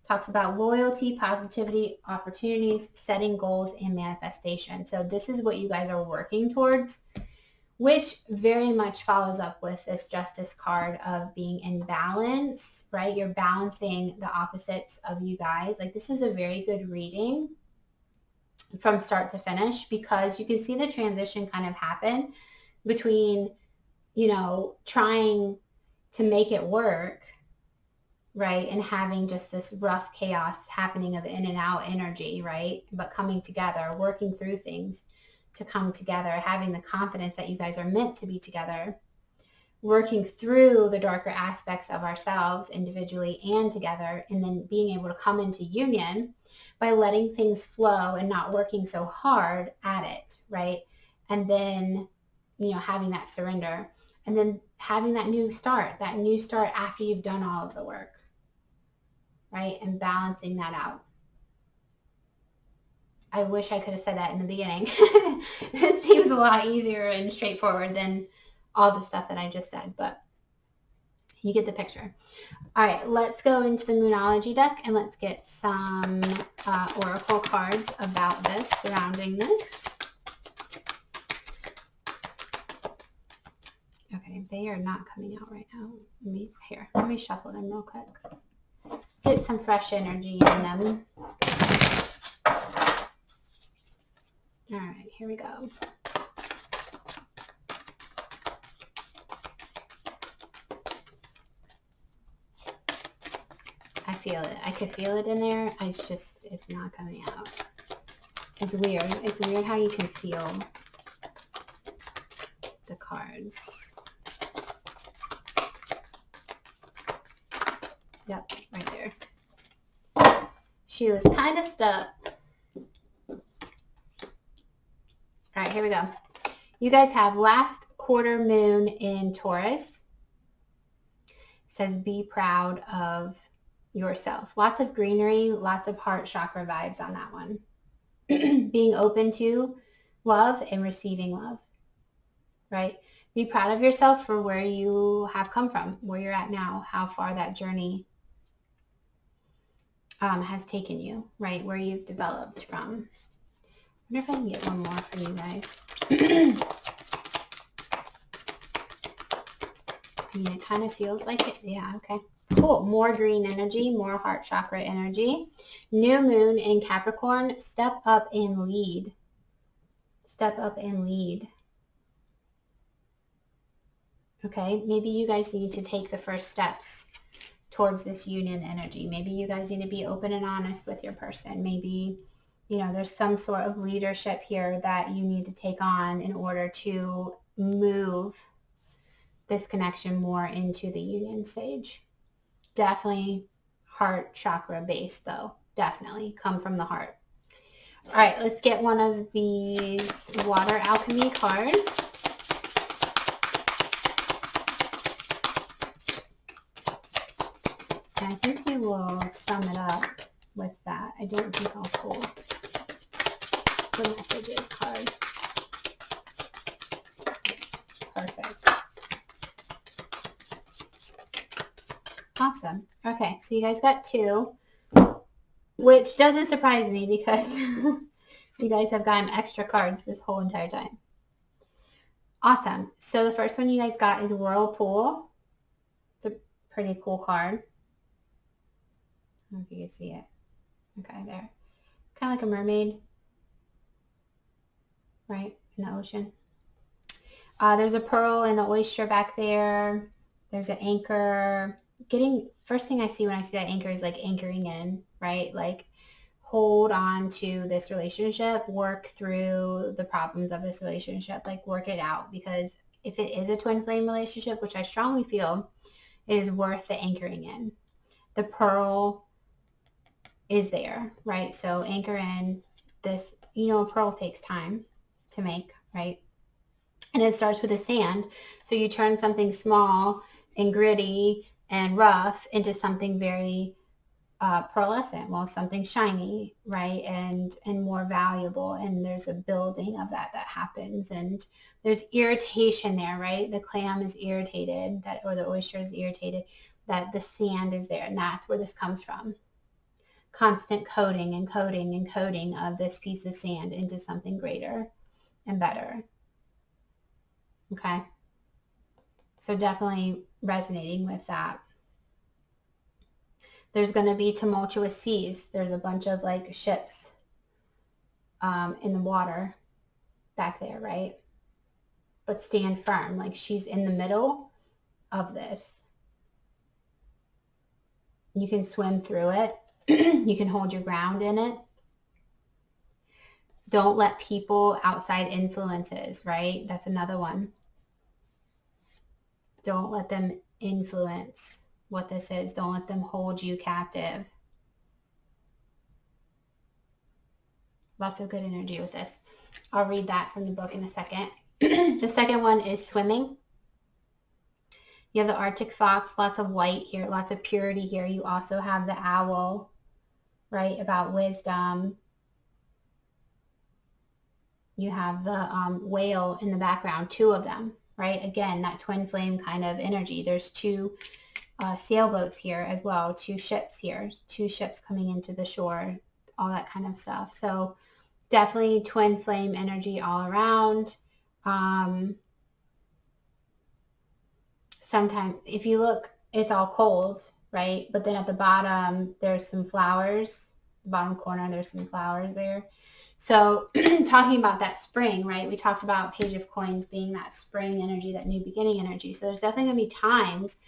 Talks about loyalty, positivity, opportunities, setting goals, and manifestation. So this is what you guys are working towards, which very much follows up with this Justice card of being in balance, right? You're balancing the opposites of you guys. Like this is a very good reading from start to finish because you can see the transition kind of happen between, you know, trying to make it work, right? And having just this rough chaos happening of in and out energy, right? But coming together, working through things to come together, having the confidence that you guys are meant to be together, working through the darker aspects of ourselves individually and together, and then being able to come into union by letting things flow and not working so hard at it, right? And then, you know, having that surrender and then having that new start after you've done all of the work, right? And balancing that out. I wish I could have said that in the beginning. It seems a lot easier and straightforward than all the stuff that I just said, but you get the picture. All right, let's go into the Moonology deck and let's get some Oracle cards about this, surrounding this. Okay, they are not coming out right now. Let me shuffle them real quick. Get some fresh energy in them. All right, here we go. feel it. I could feel it in there. It's not coming out. It's weird. It's weird how you can feel the cards. Yep, right there. She was kind of stuck. All right, here we go. You guys have last quarter moon in Taurus. It says be proud of yourself. Lots of greenery, lots of heart chakra vibes on that one. Being open to love and receiving love, right? Be proud of yourself for where you have come from, where you're at now, how far that journey has taken you, right? Where you've developed from. I wonder if I can get one more for you guys. I mean, it kind of feels like it. Yeah, okay. Cool. More green energy, more heart chakra energy. New moon in Capricorn. Step up and lead. Step up and lead. Okay, maybe you guys need to take the first steps towards this union energy. Maybe you guys need to be open and honest with your person. Maybe, you know, there's some sort of leadership here that you need to take on in order to move this connection more into the union stage. Definitely heart chakra based though. Definitely come from the heart. All right, let's get one of these water alchemy cards. And I think we will sum it up with that. I don't think I'll pull the messages card. Perfect. Awesome. Okay, so you guys got two, which doesn't surprise me because you guys have gotten extra cards this whole entire time. Awesome. So the first one you guys got is Whirlpool. It's a pretty cool card. I don't know if you can see it. Okay, there. Kind of like a mermaid, right, in the ocean. There's a pearl and an oyster back there. There's an anchor. First thing I see when I see that anchor is like anchoring in, right? Like hold on to this relationship, work through the problems of this relationship, like work it out. Because if it is a twin flame relationship, which I strongly feel, it is worth the anchoring in. The pearl is there, right? So anchor in this, you know, a pearl takes time to make, right? And it starts with a sand. So you turn something small and gritty and rough into something very pearlescent, well, something shiny, right? And more valuable. And there's a building of that happens. And there's irritation there, right? The clam is irritated, or the oyster is irritated, that the sand is there. And that's where this comes from. Constant coating and coating and coating of this piece of sand into something greater and better. Okay. So definitely resonating with that. There's going to be tumultuous seas. There's a bunch of like ships in the water back there, right? But stand firm. Like she's in the middle of this. You can swim through it. You can hold your ground in it. Don't let people outside influences, right? That's another one. Don't let them influence what this is. Don't let them hold you captive. Lots of good energy with this. I'll read that from the book in a second. The second one is swimming. You have the Arctic fox, lots of white here, lots of purity here. You also have the owl, right, about wisdom. You have the whale in the background, two of them, right? Again, that twin flame kind of energy. There's two sailboats here as well, two ships here, two ships coming into the shore, all that kind of stuff. So definitely twin flame energy all around. Sometimes if you look, it's all cold, right? But then at the bottom, there's some flowers. The bottom corner, there's some flowers there. So talking about that spring, right? We talked about Page of Coins being that spring energy, that new beginning energy. So there's definitely going to be times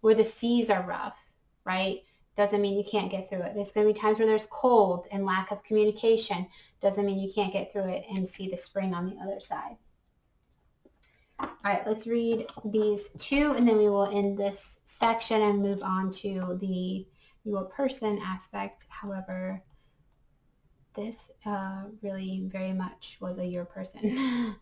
where the seas are rough, right? Doesn't mean you can't get through it. There's going to be times when there's cold and lack of communication. Doesn't mean you can't get through it and see the spring on the other side. All right, let's read these two, and then we will end this section and move on to the your person aspect. However, this really very much was a your person.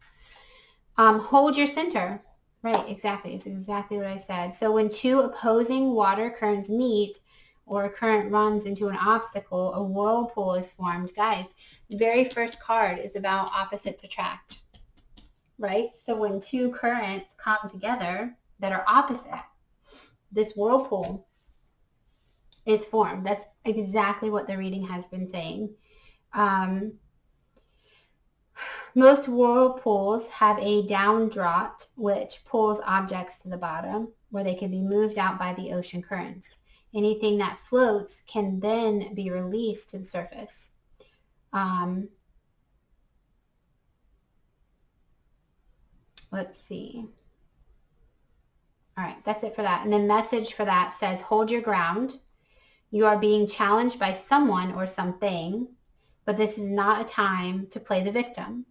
Hold your center. Right, exactly. It's exactly what I said. So when two opposing water currents meet, or a current runs into an obstacle, a whirlpool is formed. Guys, the very first card is about opposites attract. Right? So when two currents come together that are opposite, this whirlpool is formed. That's exactly what the reading has been saying. Most whirlpools have a down draught, which pulls objects to the bottom, where they can be moved out by the ocean currents. Anything that floats can then be released to the surface. Let's see. All right, that's it for that. And the message for that says, hold your ground. You are being challenged by someone or something, but this is not a time to play the victim.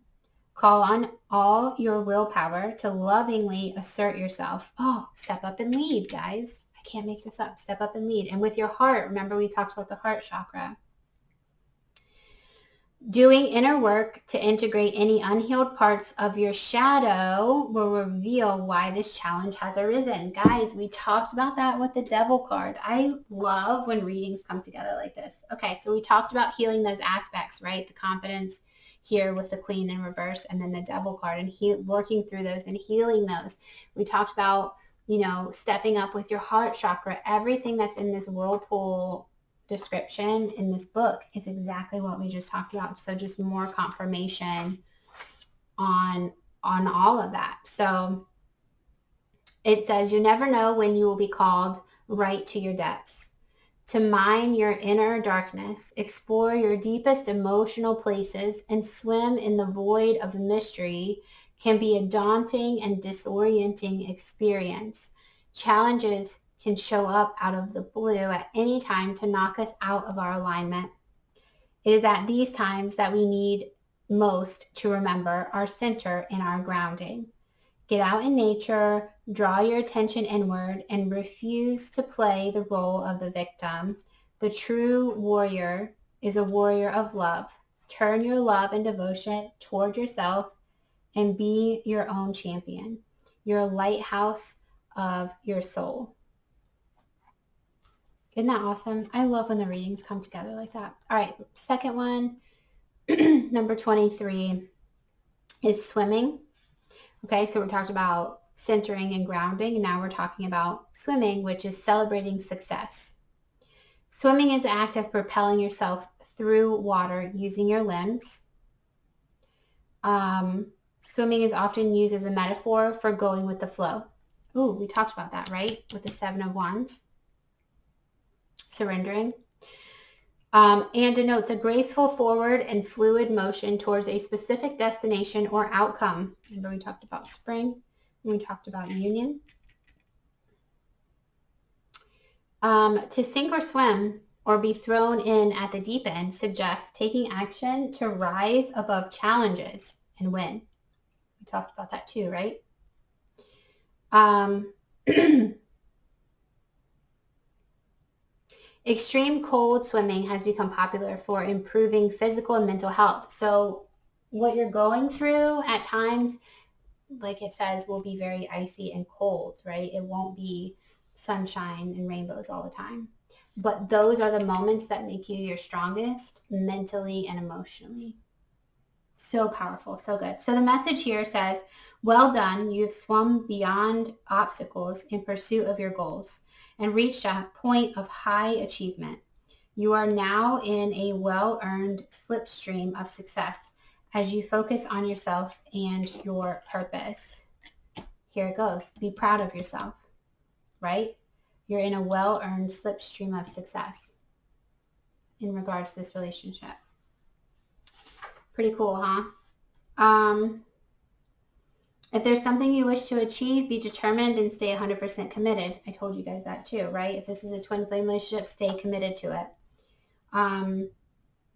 Call on all your willpower to lovingly assert yourself. Oh, step up and lead, guys. I can't make this up. Step up and lead. And with your heart, remember we talked about the heart chakra. Doing inner work to integrate any unhealed parts of your shadow will reveal why this challenge has arisen. Guys, we talked about that with the devil card. I love when readings come together like this. Okay, so we talked about healing those aspects, right? The confidence here with the queen in reverse, and then the devil card, and working through those and healing those. We talked about, stepping up with your heart chakra. Everything that's in this whirlpool description in this book is exactly what we just talked about. So just more confirmation on all of that. So it says, you never know when you will be called right to your depths. To mine your inner darkness, explore your deepest emotional places, and swim in the void of mystery can be a daunting and disorienting experience. Challenges can show up out of the blue at any time to knock us out of our alignment. It is at these times that we need most to remember our center and our grounding. Get out in nature, draw your attention inward, and refuse to play the role of the victim. The true warrior is a warrior of love. Turn your love and devotion toward yourself and be your own champion. You're a lighthouse of your soul. Isn't that awesome? I love when the readings come together like that. All right, second one, number 23, is swimming. Okay, so we talked about centering and grounding, and now we're talking about swimming, which is celebrating success. Swimming is the act of propelling yourself through water using your limbs. Swimming is often used as a metaphor for going with the flow. Ooh, we talked about that, right? With the 7 of Wands. Surrendering. And denotes a graceful forward and fluid motion towards a specific destination or outcome. Remember we talked about spring, and we talked about union. To sink or swim or be thrown in at the deep end suggests taking action to rise above challenges and win. We talked about that too, right? Extreme cold swimming has become popular for improving physical and mental health. So what you're going through at times, like it says, will be very icy and cold, right? It won't be sunshine and rainbows all the time. But those are the moments that make you your strongest mentally and emotionally. So powerful, so good. So the message here says, well done, you've swum beyond obstacles in pursuit of your goals and reached a point of high achievement. You are now in a well-earned slipstream of success as you focus on yourself and your purpose. Here it goes. Be proud of yourself, right? You're in a well-earned slipstream of success in regards to this relationship. Pretty cool, huh? If there's something you wish to achieve, be determined and stay 100% committed. I told you guys that too, right? If this is a twin flame relationship, stay committed to it.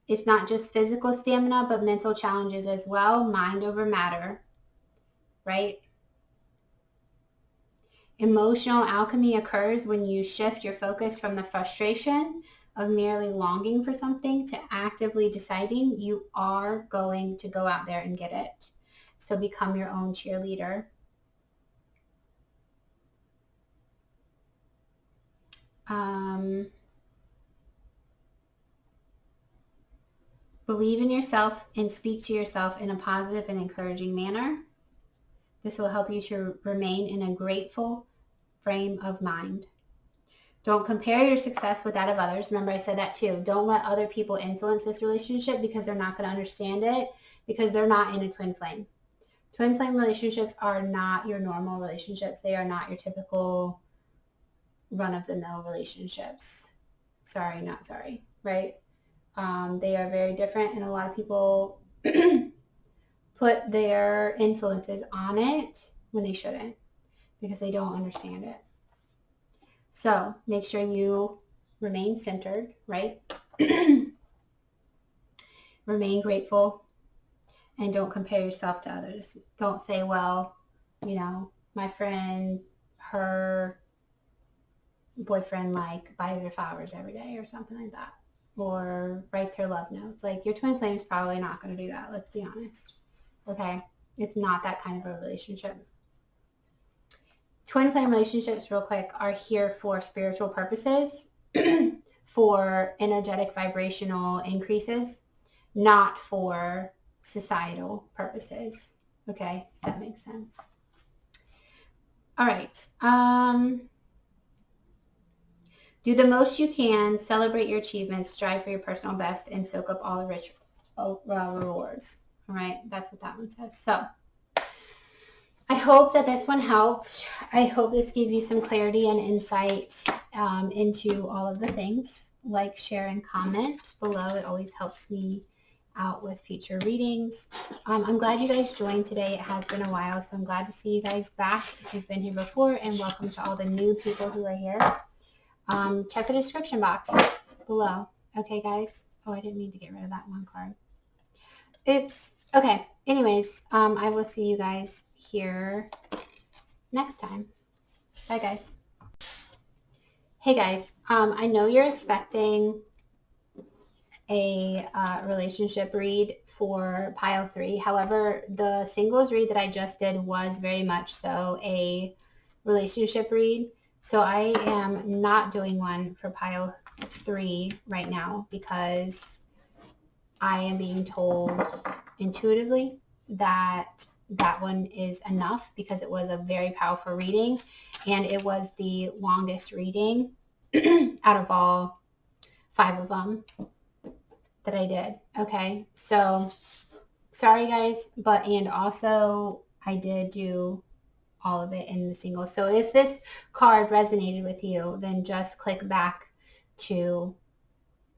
It's not just physical stamina, but mental challenges as well. Mind over matter, right? Emotional alchemy occurs when you shift your focus from the frustration of merely longing for something to actively deciding you are going to go out there and get it. So become your own cheerleader. Believe in yourself and speak to yourself in a positive and encouraging manner. This will help you to remain in a grateful frame of mind. Don't compare your success with that of others. Remember, I said that too. Don't let other people influence this relationship because they're not going to understand it because they're not in a twin flame. Twin flame relationships are not your normal relationships. They are not your typical run-of-the-mill relationships. Sorry, not sorry, right? They are very different, and a lot of people put their influences on it when they shouldn't because they don't understand it. So make sure you remain centered, right? Remain grateful and don't compare yourself to others. Don't say, well, you know, my friend, her boyfriend buys her flowers every day or something like that, or writes her love notes. Like, your twin flame is probably not going to do that. Let's be honest. Okay. It's not that kind of a relationship. Twin flame relationships, real quick, are here for spiritual purposes, for energetic vibrational increases, not for societal purposes. Okay, that makes sense. All right. Do the most you can, celebrate your achievements, strive for your personal best, and soak up all the rich rewards. All right, that's what that one says. So I hope that this one helped. I hope this gave you some clarity and insight into all of the things. Like, share, and comment below. It always helps me out with future readings. I'm glad you guys joined today. It has been a while, so I'm glad to see you guys back if you've been here before, and welcome to all the new people who are here. Check the description box below. Okay, guys? Oh, I didn't mean to get rid of that one card. Oops. Okay. Anyways, I will see you guys here next time. Bye, guys. Hey, guys. I know you're expecting a relationship read for pile 3. However, the singles read that I just did was very much so a relationship read. So I am not doing one for pile 3 right now because I am being told intuitively that that one is enough because it was a very powerful reading and it was the longest reading out of all 5 of them that I did. Okay, so sorry guys, and also I did do all of it in the single. So if this card resonated with you, then just click back to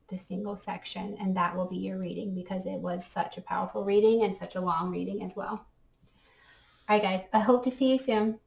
the single section and that will be your reading because it was such a powerful reading and such a long reading as well. All right, guys, I hope to see you soon.